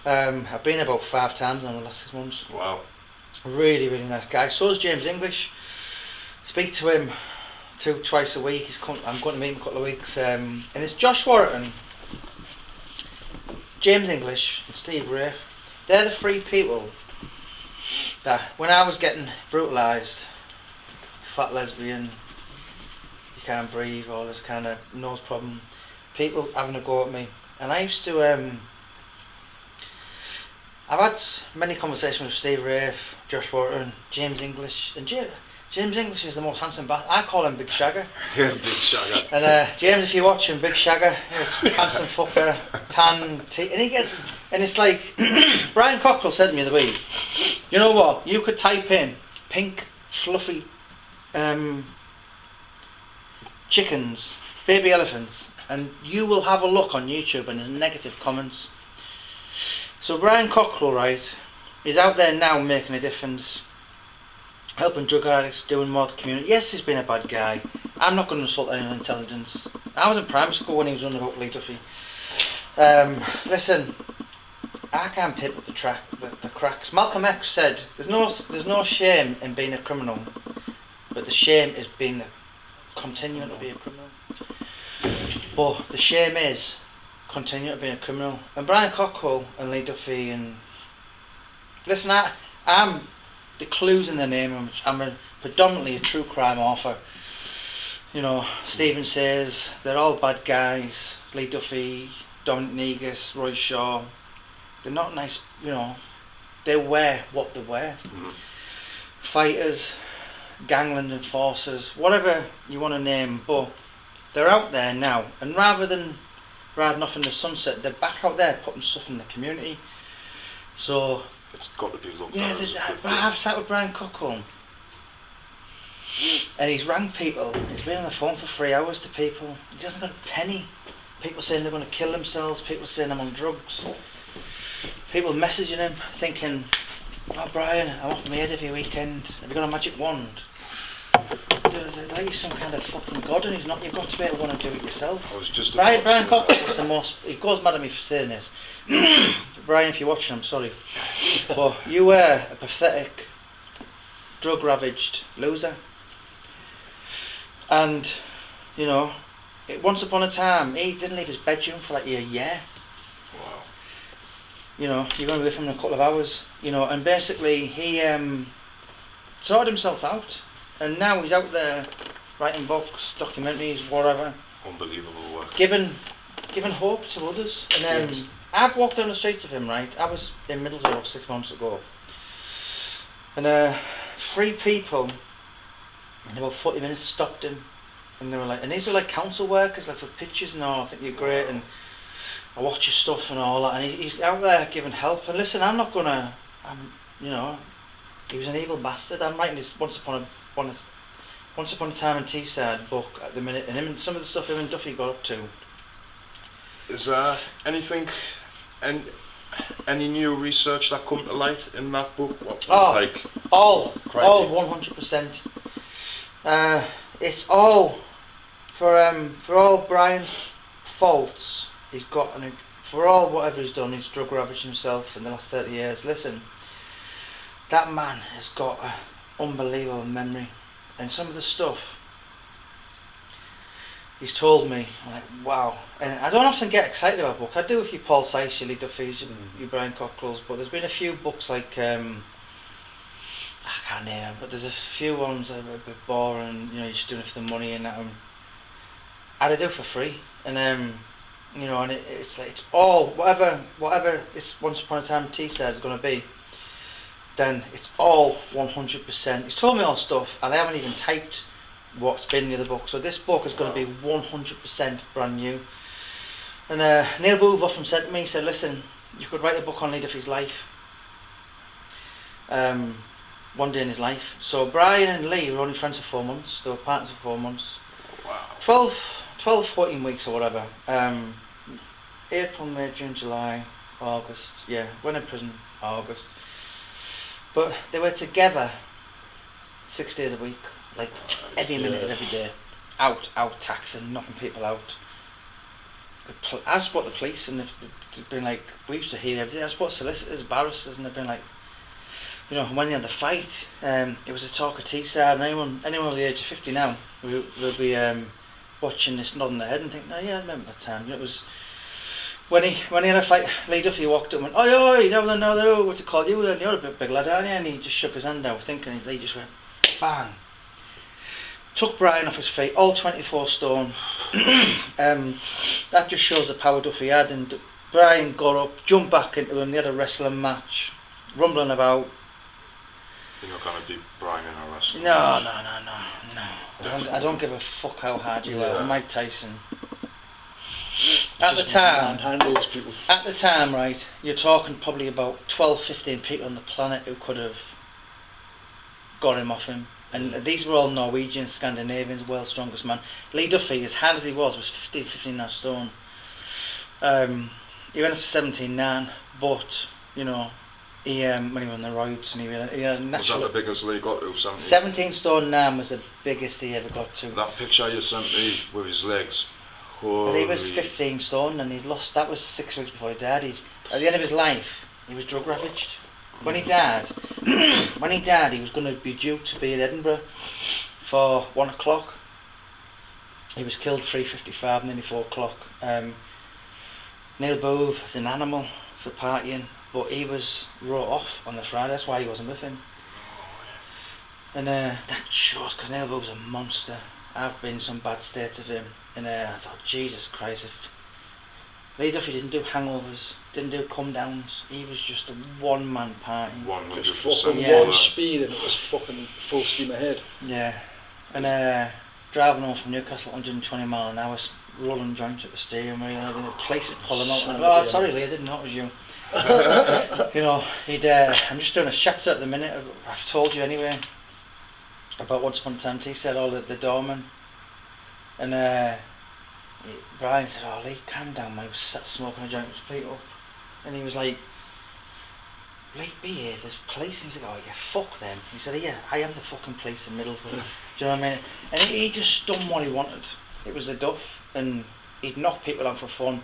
I've been about 5 times in the last 6 months. Wow. Really, really nice guy. So is James English. Speak to him twice a week. I'm going to meet him in a couple of weeks. And it's Josh Warrington, James English, and Steve Rafe. They're the 3 people that, when I was getting brutalised, fat lesbian, you can't breathe, all this kind of nose problem, people having a go at me. And I used to, I've had many conversations with Steve Rafe, Josh Warrington, James English, and James English is the most handsome bastard. I call him Big Shagger. Yeah, Big Shagger. And James, if you're watching, Big Shagger, handsome fucker, tan, and it's like, Brian Cockerill said to me the other week, you know what, you could type in pink, fluffy, chickens, baby elephants, and you will have a look on YouTube and there's negative comments. So Brian Cockerill, right, is out there now making a difference, helping drug addicts, doing more for the community. Yes, he's been a bad guy. I'm not going to insult anyone's intelligence. I was in primary school when he was running about Lee Duffy. Listen, I can't pick up the cracks. Malcolm X said, there's no shame in being a criminal, but the shame is continuing to be a criminal. But the shame is continuing to be a criminal. And Brian Cockerill and Lee Duffy, and listen, I'm the clues in the name. I'm predominantly a true crime author. You know, Stephen says they're all bad guys. Lee Duffy, Dominic Negus, Roy Shaw. They're not nice. You know, they wear what they wear. Mm-hmm. Fighters, gangland enforcers, whatever you want to name, but they're out there now. And rather than riding off in the sunset, they're back out there putting stuff in the community. So it's got to be looked yeah, at. I've sat with Brian Cockerill, and he's rang people. He's been on the phone for 3 hours to people. He hasn't got a penny. People saying they're going to kill themselves. People saying I'm on drugs. People messaging him, thinking, "Oh, Brian, I'm off my head every weekend. Have you got a magic wand?" Like he's some kind of fucking god, and he's not. You've got to be able to want to do it yourself. I was just Brian Cockerill was the most. He goes mad at me for saying this. Brian, if you're watching, I'm sorry, but you were a pathetic, drug-ravaged loser. And you know, once upon a time, he didn't leave his bedroom for like a year. Wow. You know, you're going to be with him in a couple of hours. You know, and basically he sorted himself out, and now he's out there writing books, documentaries, whatever. Unbelievable work. Giving hope to others. And Yes. I've walked down the streets of him, right? I was in Middlesbrough 6 months ago. And 3 people in about 40 minutes stopped him. And they were like, and these were like council workers, like for pictures and all, I think you're great, and I watch your stuff and all that, and he's out there giving help. And listen, I'm not gonna, you know, he was an evil bastard. I'm writing this Once Upon a Time in Teesside book at the minute, and him and some of the stuff him and Duffy got up to. Is there anything, any new research that come to light in that book? What, like all crikey. 100%. It's all for all Brian's faults. He's got for all whatever he's done. He's drug ravaged himself in the last 30 years. Listen, that man has got an unbelievable memory, and some of the stuff he's told me, I'm like, wow. And I don't often get excited about books. I do a few Paul Sykes, your Lee Duffy's, your Brian Cockerills, but there's been a few books like I can't name them, but there's a few ones that are a bit boring. You know, you're just doing it for the money and that. I do it for free, and you know, and it's like it's all whatever this Once Upon a Time Teesside is going to be. Then it's all 100%. He's told me all stuff, and I haven't even typed what's been in the other book. So this book is going to be 100% brand new. And Neil Booth often said to me, he said, "Listen, you could write a book on Lee Duffy's life. One day in his life." So Brian and Lee were only friends for 4 months. They were partners for 4 months. Wow. 12, 14 weeks or whatever. April, May, June, July, August. Yeah, went in prison August. But they were together 6 days a week, like every minute of every day. Out taxing, knocking people out. I spoke to the police, and they've been like, we used to hear everything. I spoke to solicitors, barristers, and they've been like, you know, when they had the fight, it was a talk of Teesside, and anyone over the age of 50 now will be watching this nodding their head and think, "No, yeah, I remember that time." And it was when he had a fight. Lee Duffy walked up and went, "Oi, no, what to call you? You're a big lad, aren't you?" And he just shook his hand out, thinking. Lee just went, bang. Took Brian off his feet, all 24 stone. That just shows the power Duffy had. And Brian got up, jumped back into him. They had a wrestling match, rumbling about. You're not going to beat Brian in a wrestling No. match. I don't give a fuck how hard you are. Mike Tyson. At the time, right, you're talking probably about 12, 15 people on the planet who could have got him off him. And these were all Norwegians, Scandinavians, world's strongest man. Lee Duffy, as hard as he was 15 stone. He went up to 17.9, but, you know, he when he was on the roads, and he had a natural... Was that the biggest Lee got to? 17 stone 9 was the biggest he ever got to. That picture you sent me with his legs. But he was 15 stone, and he'd lost. That was 6 weeks before he died. At the end of his life, he was drug ravaged. When he died, he was going to be due to be in Edinburgh for 1 o'clock. He was killed 3:55, nearly 4 o'clock. Neil Booth was an animal for partying, but he was wrote off on the Friday. That's why he wasn't with him. And that shows, because Neil Booth was a monster. I've been in some bad states of him, and I thought, Jesus Christ, if Lee Duffy didn't do hangovers, didn't do come downs, he was just a one-man party. 100%. Just fucking one speed, and it was fucking full steam ahead. Yeah, and driving home from Newcastle 120 mile an hour, rolling joints at the steering wheel, and the police would pull him out. And I'd, sorry Lee, I didn't know it was you. You know, I'm just doing a chapter at the minute. I've told you anyway about Once Upon a Time. He said all the doormen, and Brian said, "Oh Lee, calm down, man." He was sat smoking a joint with his feet up, and he was like, "Lee, be here, there's police." And he was like, "Oh yeah, fuck them." He said, "Yeah, I am the fucking police in Middlesbrough." Do you know what I mean? And he just done what he wanted. It was a duff, and he'd knock people out for fun.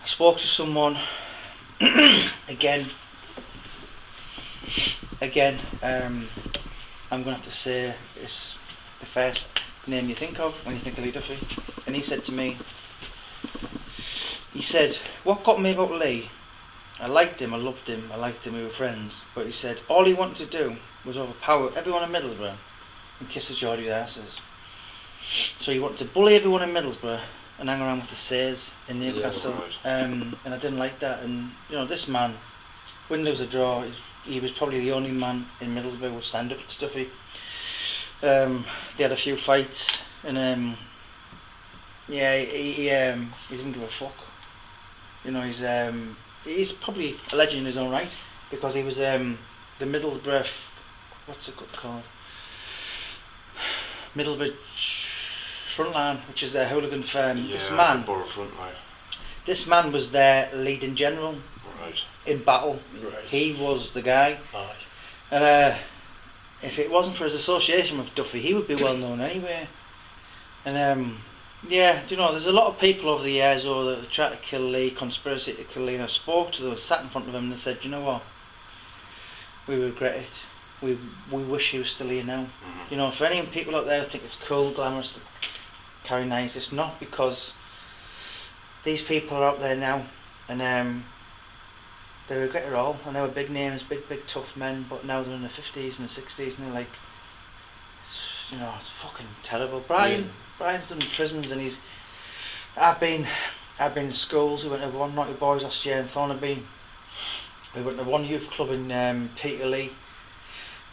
I spoke to someone again, I'm going to have to say it's the first name you think of when you think of Lee Duffy. And he said to me, he said, "What got me about Lee, I liked him, I loved him, we were friends, but he said all he wanted to do was overpower everyone in Middlesbrough and kiss the Geordie's asses." So he wanted to bully everyone in Middlesbrough and hang around with the Says in Newcastle. Yeah, And I didn't like that. And you know, this man, win, lose or draw, he was probably the only man in Middlesbrough who would stand up to Duffy. They had a few fights, and yeah, he didn't give a fuck. You know, he's probably a legend in his own right, because he was the Middlesbrough, what's it called? Middlesbrough Frontline, which is their hooligan firm. Yeah, This man was their leading general in battle. Right. He was the guy. Aye. And if it wasn't for his association with Duffy, he would be well known anyway. And yeah, you know, there's a lot of people over the years that tried to kill Lee, conspiracy to kill Lee, and I spoke to them, sat in front of him, and they said, you know what, we regret it. We wish he was still here now. Mm-hmm. You know, for any people out there who think it's cool, glamorous to carry knives, it's not, because these people are out there now, and they regret it all. And they were big names, big tough men, but now they're in their 50s and the 60s, and they're like, you know, it's fucking terrible. Brian's done prisons, and I've been in schools. We went to one Naughty Boys last year in Thornaby. We went to one youth club in Peterlee.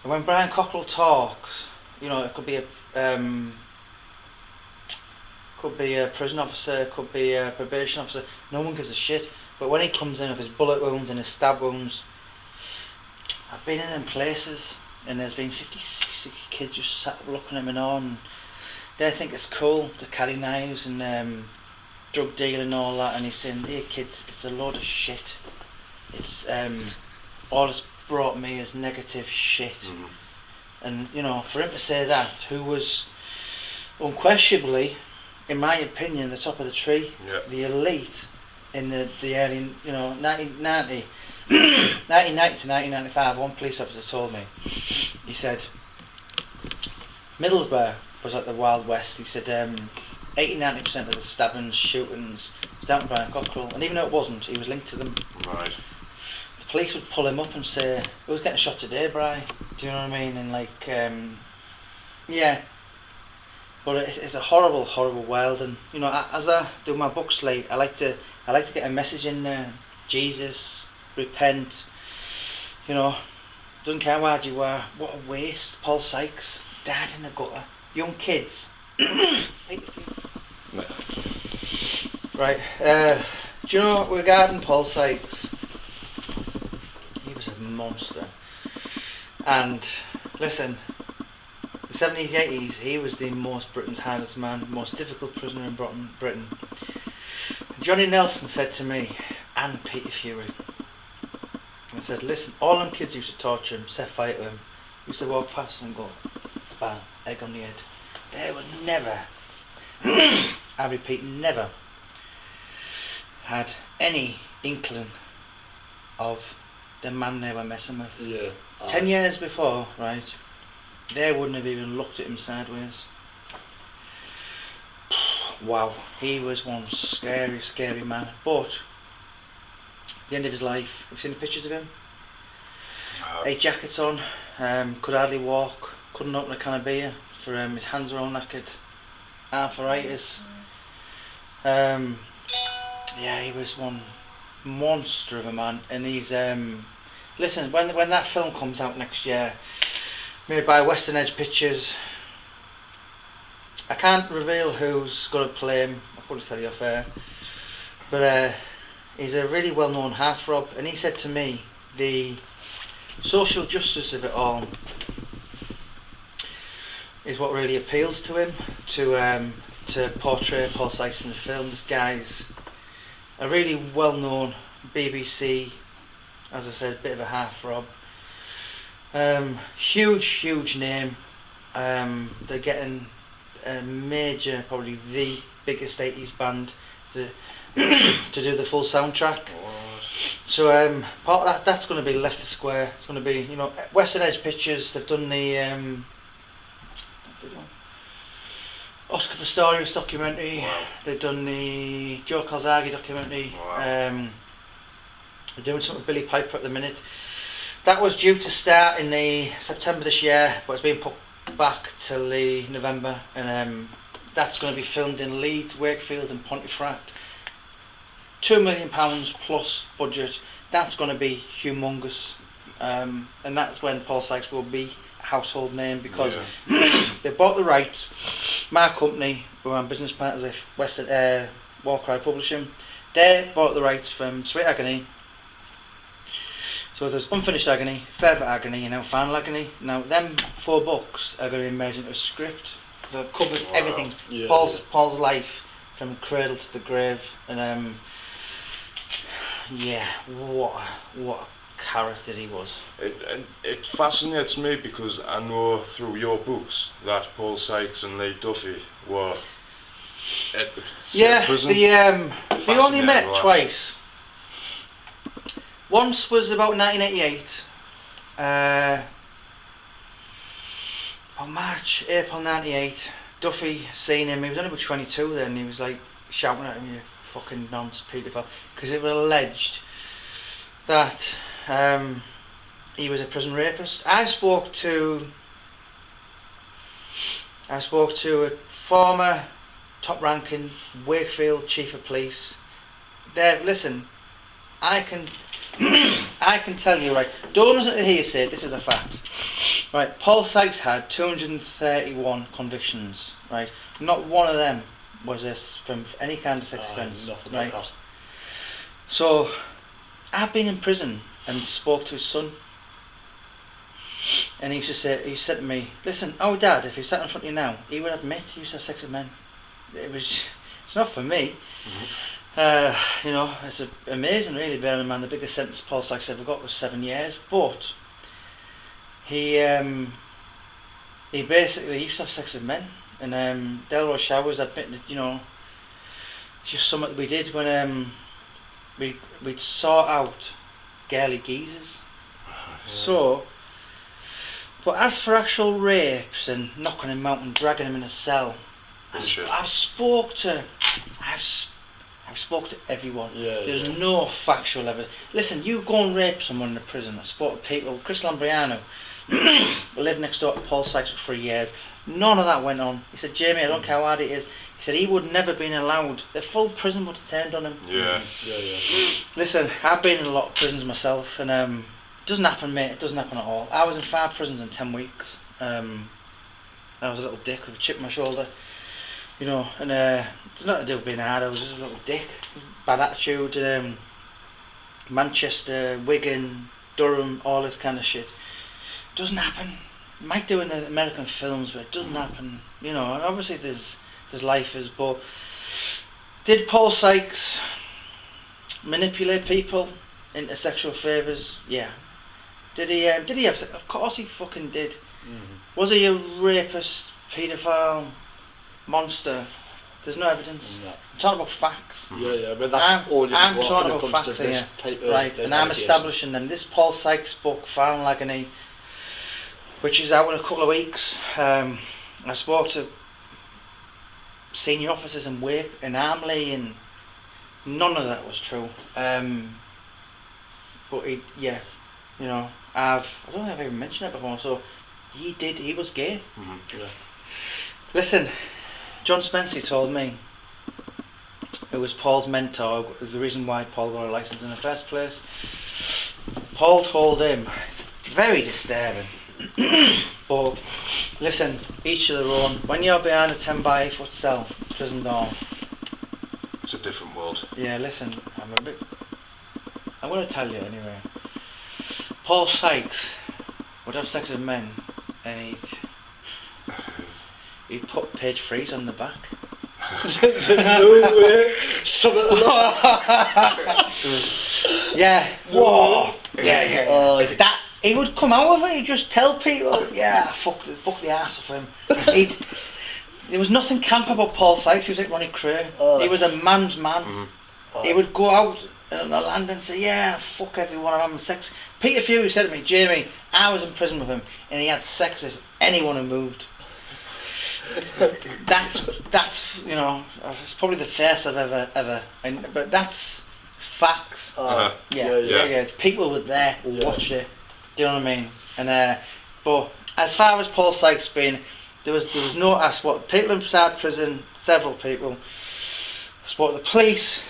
And when Brian Cockerill talks, you know, it could be a prison officer, it could be a probation officer, no one gives a shit. But when he comes in with his bullet wounds and his stab wounds, I've been in them places, and there's been 50, 60 kids just sat looking at him and on, and they think it's cool to carry knives and drug dealing and all that, and he's saying, hey kids, it's a load of shit. It's all it's brought me is negative shit. Mm-hmm. And you know, for him to say that, who was unquestionably, in my opinion, the top of the tree, the elite in the early, you know, 1990 to 1995, one police officer told me, he said, Middlesbrough was like the Wild West. He said 80-90% of the stabbings, shootings was down to Brian Cockerill, and even though it wasn't, he was linked to them. Right. The police would pull him up and say, who's getting shot today, Brian? Do you know what I mean? And like, yeah. But it's a horrible, horrible world, and you know, as I do my book slate, I like to get a message in there. Jesus, repent. You know, doesn't care where you were. What a waste. Paul Sykes died in the gutter. Young kids. Right. Do you know, regarding Paul Sykes, he was a monster. And listen, the 70s, 80s, he was Britain's hardest man, most difficult prisoner in Britain. Johnny Nelson said to me, and Peter Fury, I said, listen, all them kids used to torture him, set fire to him, used to walk past and go, bang, egg on the head. They would never, I repeat, never had any inkling of the man they were messing with. Yeah. 10 years before, right, they wouldn't have even looked at him sideways. Wow, he was one scary, scary man. But at the end of his life, have you seen the pictures of him? 8 jackets on, could hardly walk, couldn't open a can of beer for his hands were all knackered, arthritis. Yeah, he was one monster of a man, and he's listen, when that film comes out next year, made by Western Edge Pictures, I can't reveal who's going to play him, I'll probably tell you off air, but he's a really well-known heartthrob, and he said to me, the social justice of it all is what really appeals to him, to portray Paul Sykes in the film. This guy's a really well-known BBC, as I said, bit of a heartthrob. Huge name. They're getting a major, probably the biggest 80s band to do the full soundtrack. So part of that's going to be Leicester Square. It's going to be, you know, Western Edge Pictures. They've done the Oscar Pistorius documentary. Wow. They've done the Joe Calzaghe documentary. Wow. They're doing something with Billy Piper at the minute. That was due to start in the September this year, but it's been put back till the November, and That's going to be filmed in Leeds, Wakefield and Pontefract. £2 million plus budget. That's going to be humongous. And that's when Paul Sykes will be a household name, because they bought the rights. My company, who I'm business partners with, Western Warcry Publishing, they bought the rights from Sweet Agony. So there's Unfinished Agony, Further Agony, and now Final Agony. Now them 4 books are going to be made into a script that covers everything. Paul's life from cradle to the grave, and what a character he was. It fascinates me because I know through your books that Paul Sykes and Lee Duffy were at the same prison. They only met twice. Once was about 1988. April 98. Duffy seen him. He was only about 22 then. He was like shouting at him, "You fucking nonce, paedophile," because it was alleged that he was a prison rapist. I spoke to a former top-ranking Wakefield chief of police. Listen, I can tell you, right, don't listen to hearsay, this is a fact. Right, Paul Sykes had 231 convictions, right? Not one of them was this from any kind of sex offence, right? So, I've been in prison and spoke to his son, and he said to me, "Listen, our dad, if he sat in front of you now, he would admit he used to have sex with men. It's not for me." It's amazing, really, bearing in mind the biggest sentence Paul Sykes ever got was 7 years. But he basically used to have sex with men, and Delroy Showers admitted, just something we did when we'd sort out girly geezers. So, but as for actual rapes and knocking him out and dragging him in a cell, I've spoke to everyone. There's no factual evidence. Listen, you go and rape someone in a prison. I spoke to people. Chris Lambriano lived next door to Paul Sykes for 3 years. None of that went on. He said, "Jamie, I don't care how hard it is." He said he would never been allowed. The full prison would have turned on him. Yeah. Listen, I've been in a lot of prisons myself, and it doesn't happen, mate. It doesn't happen at all. I was in 5 prisons in 10 weeks. I was a little dick with a chip on my shoulder. And it's nothing to do with being hard. I was just a little dick, bad attitude. Manchester, Wigan, Durham, all this kind of shit. Doesn't happen. Might do in the American films, but it doesn't happen. And obviously there's lifers, but did Paul Sykes manipulate people into sexual favours? Yeah. Did he have sex? Of course he fucking did. Was he a rapist, paedophile, monster? There's no evidence. No. I'm talking about facts. But that's all you I'm want talking when it about comes facts to this here. type of Right, and I'm establishing them. This Paul Sykes book, Final Agony, which is out in a couple of weeks. I spoke to senior officers in Armley, and none of that was true. But I don't think I've even mentioned it before. So he was gay. Listen, John Spencer told me, who was Paul's mentor, the reason why Paul got a licence in the first place. Paul told him, it's very disturbing, but listen, each of their own. When you're behind a 10 by 8 foot cell, prison door, It's a different world. yeah, listen, I'm going to tell you anyway. Paul Sykes would have sex with men, and he'd put page 3s on the back. No way. Something Yeah. Whoa. Yeah. Oh, That he would come out of it. He'd just tell people, "Yeah, fuck the arse of him." There was nothing camp about Paul Sykes. He was like Ronnie Cray. He was a man's man. He would go out on the land and say, "Yeah, fuck everyone. I'm having sex." Peter Fury said to me, "Jamie, I was in prison with him, and he had sex with anyone who moved." That's it's probably the first I've ever, but that's facts. Yeah. People were there who watched it. Do you know what I mean? And but as far as Paul Sykes being, there was no, I spoke to people inside prison, several people. I spoke to the police.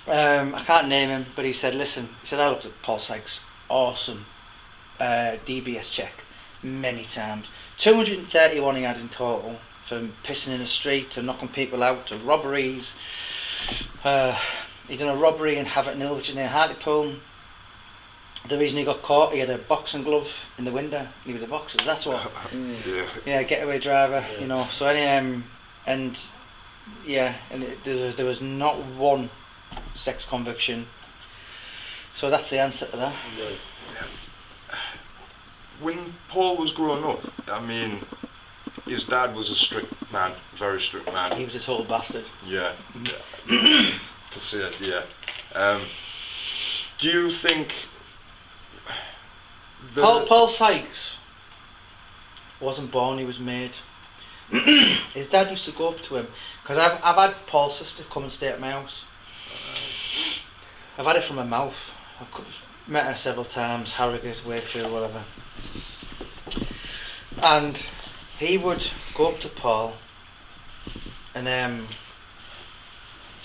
I can't name him, but he said, listen, I looked at Paul Sykes, awesome DBS check, many times. 231 he had in total, from pissing in the street to knocking people out to robberies. He done a robbery in Haverton Hill, which is near Hartlepool. The reason he got caught, he had a boxing glove in the window. He was a boxer. That's what. Yeah, getaway driver. Yeah. You know. So there was not one sex conviction. So that's the answer to that. Yeah. When Paul was growing up, I mean, his dad was a strict man, very strict man. He was a total bastard. Yeah. To say it, yeah. Do you think Paul Sykes wasn't born, he was made. His dad used to go up to him, because I've had Paul's sister come and stay at my house. I've had it from her mouth. I've met her several times, Harrogate, Wakefield, whatever. And he would go up to Paul and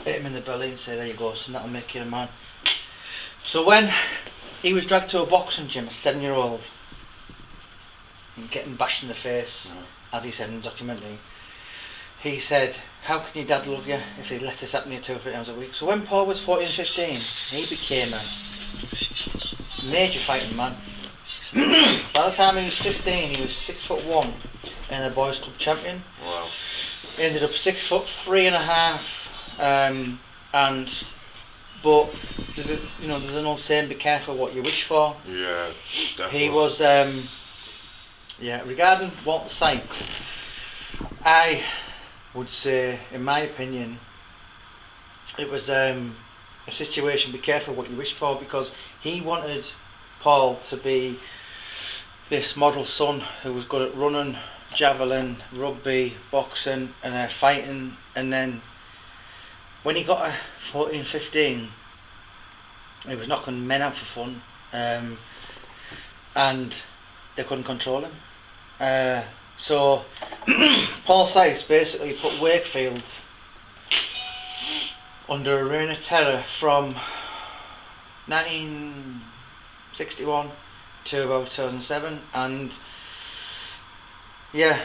hit him in the belly and say, there you go, son, that'll make you a man. So when he was dragged to a boxing gym, a 7-year-old, and getting bashed in the face, as he said in the documentary, he said, how can your dad love you if he let this happen to you 2 or 3 times a week? So when Paul was 14 and 15, he became a major fighting man. By the time he was 15, he was 6'1" and a boys club champion. Wow. He ended up 6'3.5", but there's an old saying: be careful what you wish for. Yeah, definitely. He was regarding Walter Sykes, I would say, in my opinion, it was a situation, be careful what you wish for, because he wanted Paul to be this model son who was good at running, javelin, rugby, boxing and fighting, and then when he got 14, 15, he was knocking men out for fun, and they couldn't control him. So Paul Sykes basically put Wakefield under a reign of terror from 1961 to about 2007, and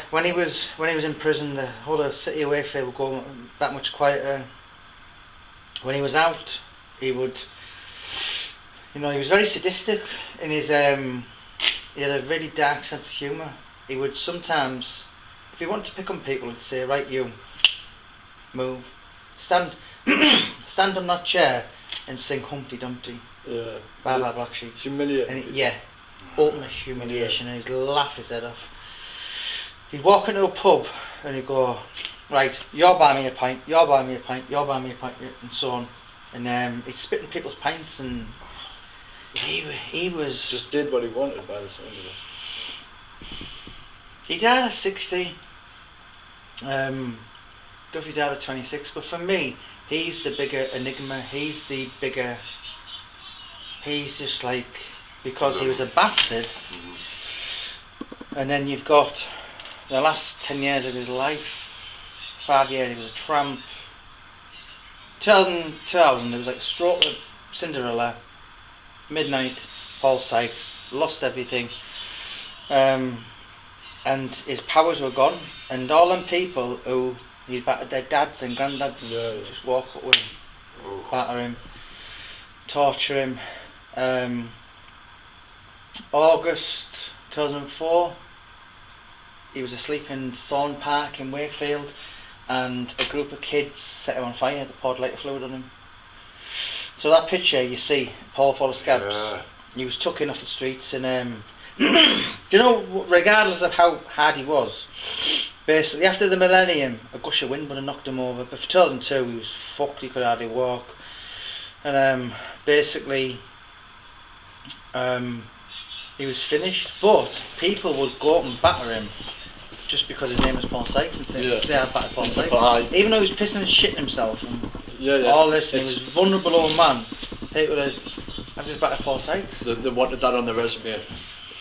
when he was in prison, the whole city of Wakefield would go that much quieter. When he was out, he would, he was very sadistic in his, he had a really dark sense of humour. He would sometimes, if he wanted to pick on people, he'd say, right, you, move, stand on that chair and sing Humpty Dumpty. Yeah. Blah blah black sheep. Humiliating. Ultimate humiliation, and he'd laugh his head off. He'd walk into a pub and he'd go, right, you're buying me a pint, you're buying me a pint, you're buying me a pint, and so on. And he'd spit in people's pints, and he was... just did what he wanted by the sound of it. He died at 60. Duffy died at 26, but for me, he's the bigger enigma, he's just like, because he was a bastard, and then you've got the last 10 years of his life, 5 years he was a tramp. 2000 it was like Stroke of Cinderella, Midnight, Paul Sykes, lost everything, and his powers were gone, and all them people who he'd battered their dads and granddads just walk up with him, batter him, torture him. August 2004, he was asleep in Thorn Park in Wakefield, and a group of kids set him on fire. They poured lighter fluid on him. So that picture you see, Paul full of scabs, he was tucking off the streets, and regardless of how hard he was, basically after the millennium, a gush of wind would have knocked him over. But for 2002, he was fucked. He could hardly walk, and basically. He was finished, but people would go up and batter him just because his name was Paul Sykes and things. Say I battered Paul Sykes, even though he was pissing and shitting himself and all this, and he was a vulnerable old man. People would have just battered Paul Sykes. They wanted that on the resume,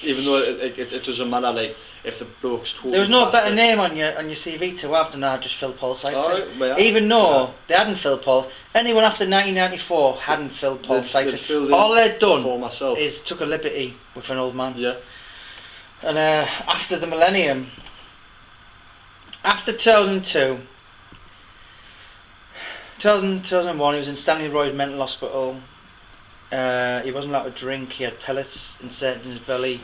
even though it doesn't matter. Like, if the bloke's totally There was no better bastard. name on your CV to have than just Phil Paul Sykes. Alright, well, Even though yeah. they hadn't Phil Paul, anyone after 1994 hadn't Phil Paul Sykes. They'd filled in All they'd done for myself. is took a liberty with an old man. Yeah. And after the millennium, after 2002, 2001, he was in Stanley Royd Mental Hospital. He wasn't allowed to drink. He had pellets inserted in his belly.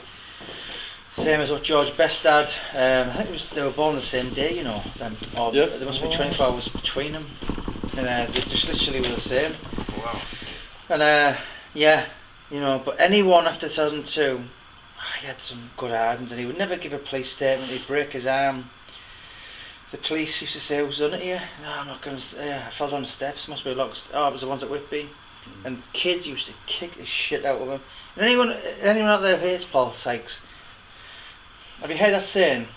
Same as what George Best had. I think they were born the same day, you know. Or Yeah. there must be 24 hours between them. And they just literally were the same. Wow. And yeah, you know, but anyone after 2002, he had some good ardens, and he would never give a police statement. He'd break his arm. The police used to say, "Who's done it here?" "No, I'm not going to. I fell down the steps. Must be a lot. Oh, it was the ones at Whitby." And kids used to kick the shit out of him. And anyone out there who hates Paul Sykes, have you heard that saying?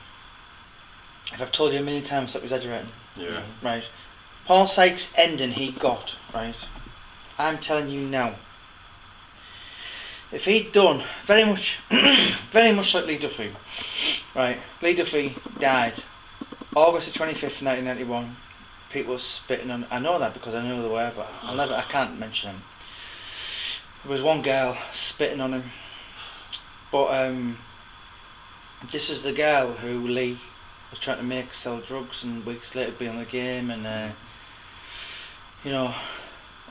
If I've told you a million times, stop exaggerating. Yeah. Right. Paul Sykes' ending he got, right? I'm telling you now. If he'd done very much like Lee Duffy, right? Lee Duffy died August the 25th, 1991. People were spitting on. I know that because I know who they were, but I can't mention them. There was one girl spitting on him, but this is the girl who Lee was trying to make sell drugs, and weeks later be on the game, and you know,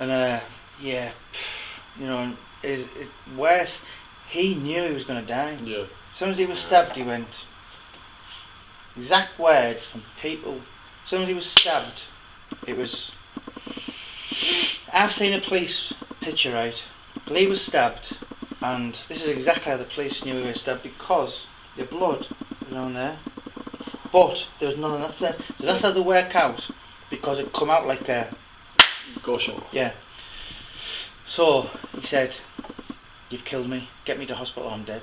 and yeah, you know, it's worse. He knew he was going to die. Yeah. As soon as he was stabbed, he went. Exact words from people. As soon as he was stabbed, it was. I've seen a police picture, right? Lee was stabbed, and this is exactly how the police knew he was stabbed, because the blood was on there, but there was none of that there. So that's how they work out, because it come out like a. Gushing. Yeah. So he said, "You've killed me. Get me to hospital. I'm dead.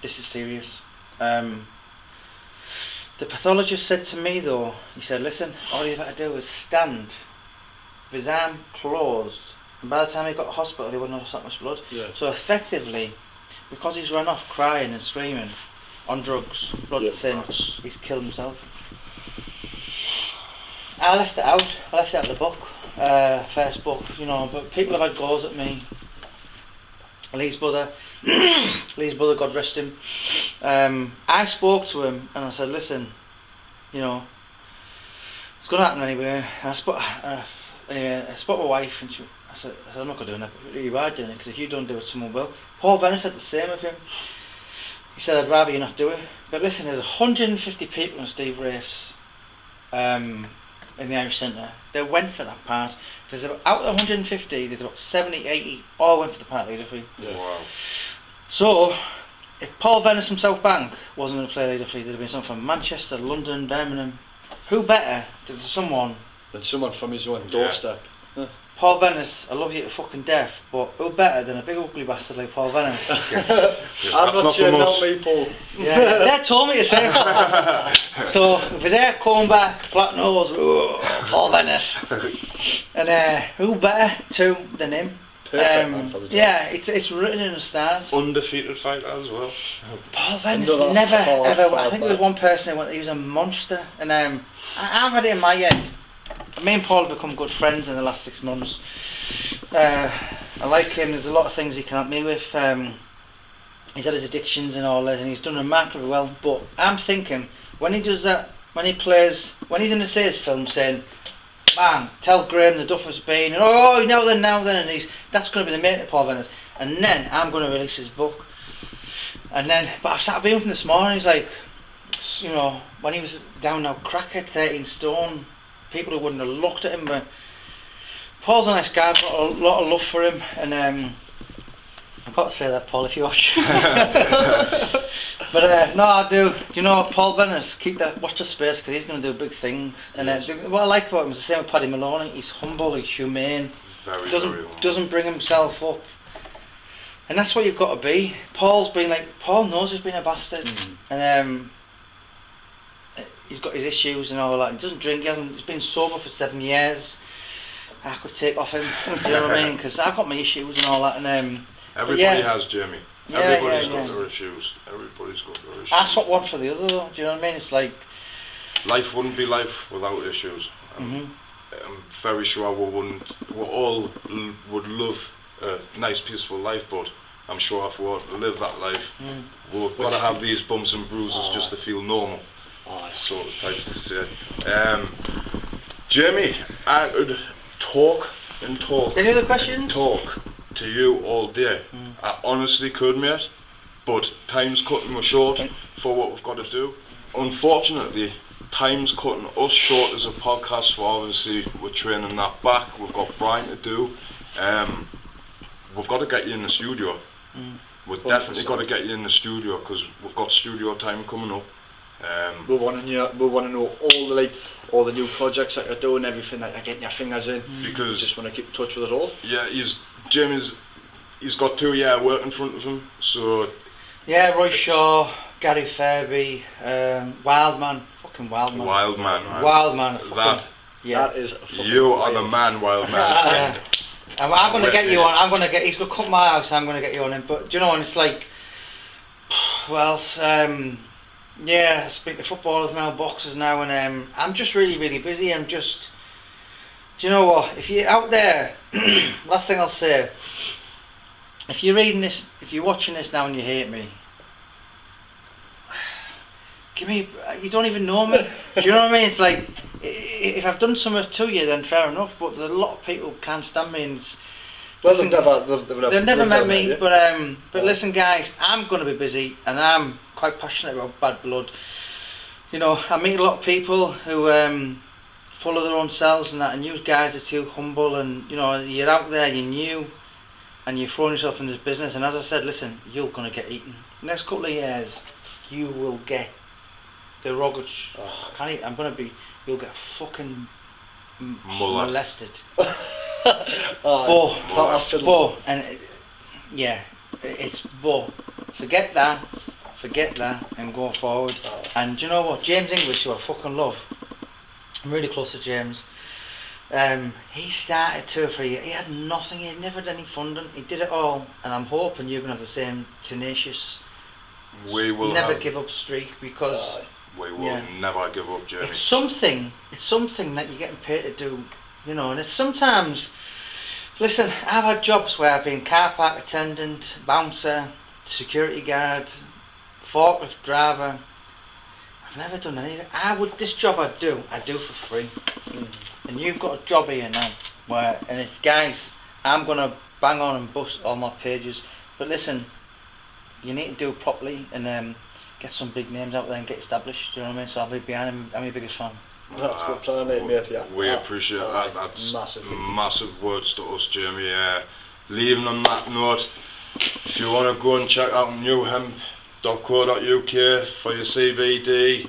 This is serious." The pathologist said to me though, he said, "Listen, all you've had to do was stand with his arm closed, and by the time he got to hospital, he wouldn't have lost that much blood." Yeah. So effectively, because he's run off crying and screaming on drugs, blood Yeah, thin, that's- he's killed himself. I left it out. I left it out of the book, first book, you know. But people have had goes at me. Lee's brother, God rest him. I spoke to him and I said, "Listen, you know, it's going to happen anyway." And I spoke to my wife, and I said, "I'm not going to do that. But you are doing it, because if you don't do it, someone will." Paul Venice said the same of him. He said, "I'd rather you not do it." But listen, there's 150 people in Steve Rafe's in the Irish Centre. They went for that part. There's out of the 150, there's about 70, 80 all went for the part leader fee. Yeah. Wow. So, if Paul Venice from South Bank wasn't going to play leader fee, there'd have been someone from Manchester, London, Birmingham. Who better than someone? And someone from his own doorstep. Paul Venice, I love you to fucking death, but who better than a big ugly bastard like Paul Venice? I'm That's not not saying from not us. me, Paul. Yeah, they told me to say. So if his hair coming back, flat nose, oh, Paul Venice, and who better to than him? Perfect man for the job. Yeah, it's written in the stars. Undefeated fighter as well. Paul Venice Another never hard, ever. I hard think there was man. one person who went, he was a monster, and I've had it in my head. Me and Paul have become good friends in the last 6 months. I like him. There's a lot of things he can help me with. He's had his addictions and all that, and he's done remarkably well. But I'm thinking, when he does that, when he's in the Sayers film saying, "Man, tell Graham the Duff has been," and "Oh, now then," and that's going to be the mate of Paul Venice. And then I'm going to release his book. And then, but I've sat with him this morning. He's like, you know, when he was down now, crackhead, 13 stone. People who wouldn't have looked at him, but Paul's a nice guy. I've got a lot of love for him, and I've got to say that, Paul, if you watch. But no, I do. Do you know what, Paul Venice? Watch the space, because he's going to do big things. And what I like about him is the same with Paddy Maloney. He's humble, he's humane. Very, Doesn't very humble. doesn't bring himself up, and that's what you've got to be. Paul knows he's been a bastard, and he's got his issues and all that. He doesn't drink. He's been sober for 7 years. I could take off him, you know what I mean? Because I've got my issues and all that. And Everybody has, Jamie. Everybody's yeah, got yeah. their issues. Everybody's got their issues. That's not one for the other though, do you know what I mean? It's like... Life wouldn't be life without issues. I'm very sure we all would love a nice peaceful life, but I'm sure if we want to live that life, we've got to have these bumps and bruises just to feel normal. Sort of type to say. Jamie, I could talk and talk. Any other questions? And talk to you all day. I honestly could, mate, but time's cutting us short for what we've got to do. Unfortunately, time's cutting us short as a podcast, for obviously we're training that back. We've got Brian to do. We've got to get you in the studio. We've definitely got to get you in the studio because we've got studio time coming up. We want to know all the new projects that you're doing, everything that you're getting your fingers in. Because just want to keep in touch with it all. Yeah, he's got 2 years work in front of him, so... Yeah, Roy Shaw, Gary Fairby, Wildman, fucking Wildman. Wildman, man. Wildman, fucking... That is a fucking You are the man, Wildman. Yeah. I'm going to get you on, he's going to come to my house, I'm going to get you on him, but do you know, and it's like, well, yeah, I speak to footballers now, boxers now, and I'm just really, really busy. I'm just, do you know what? If you're out there, last thing I'll say, if you're reading this, if you're watching this now and you hate me, you don't even know me. Do you know what I mean? It's like, if I've done something to you, then fair enough. But there's a lot of people who can't stand me. And well, listen, they've never met me. But listen, guys, I'm going to be busy, and I'm quite passionate about bad blood. You know, I meet a lot of people who follow their own selves and that, and you guys are too humble, and you know, you're out there, you're new, and you're throwing yourself in this business. And as I said, listen, you're going to get eaten. Next couple of years, you will get the rugged. You'll get fucking molested. Forget that and go forward. And do you know what, James English, who I fucking love, I'm really close to James, he started 2 or 3 years, he had nothing, he had never done any funding, he did it all, and I'm hoping you're going to have the same tenacious never give up streak, because we will never give up, Jamie. It's something that you're getting paid to do, you know, and it's sometimes, listen, I've had jobs where I've been car park attendant, bouncer, security guard, forklift driver. I've never done anything. This job I do for free. And you've got a job here now and it's, guys, I'm gonna bang on and bust all my pages, but listen, you need to do it properly and get some big names out there and get established, do you know what I mean? So I'll be behind him. I'm your biggest fan. That's the plan, mate, yeah. We appreciate that. That's massive words to us, Jamie. Leaving on that note, if you want to go and check out NuHemp.co.uk for your CBD,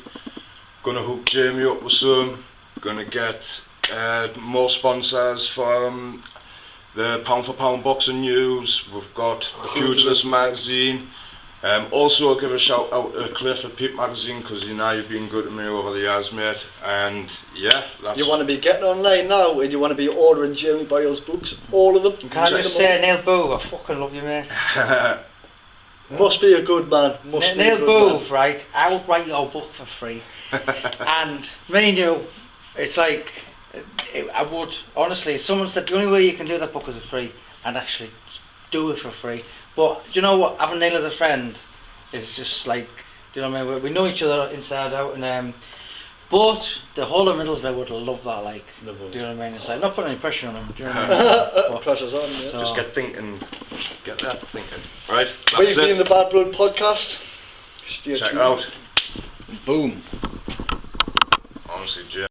gonna hook Jamie up with some, gonna get more sponsors from the Pound for Pound Boxing News. We've got the Pugilist magazine. Also, I'll give a shout out to Cliff at Peep magazine, because you know you've been good to me over the years, mate. And yeah, you want to be getting online now, and you want to be ordering Jamie Boyle's books, all of them. Can I just say, Neil Boo, I fucking love you, mate. Must be a good man. Neil Boo, right? I would write your book for free, and me and you, it's like, I would honestly. If someone said the only way you can do that book is for free, I'd actually do it for free. But do you know what? Having Neil as a friend is just like, do you know what I mean? We know each other inside out, and but the whole of Middlesbrough would love that. Like, do you know what I mean? It's like not putting any pressure on them. Do you know what I mean? Pressure's on. Yeah. So, just get that thinking. Right. We've been the Bad Blood Podcast. Stay Check tuned. out. Boom. Honestly, Jim.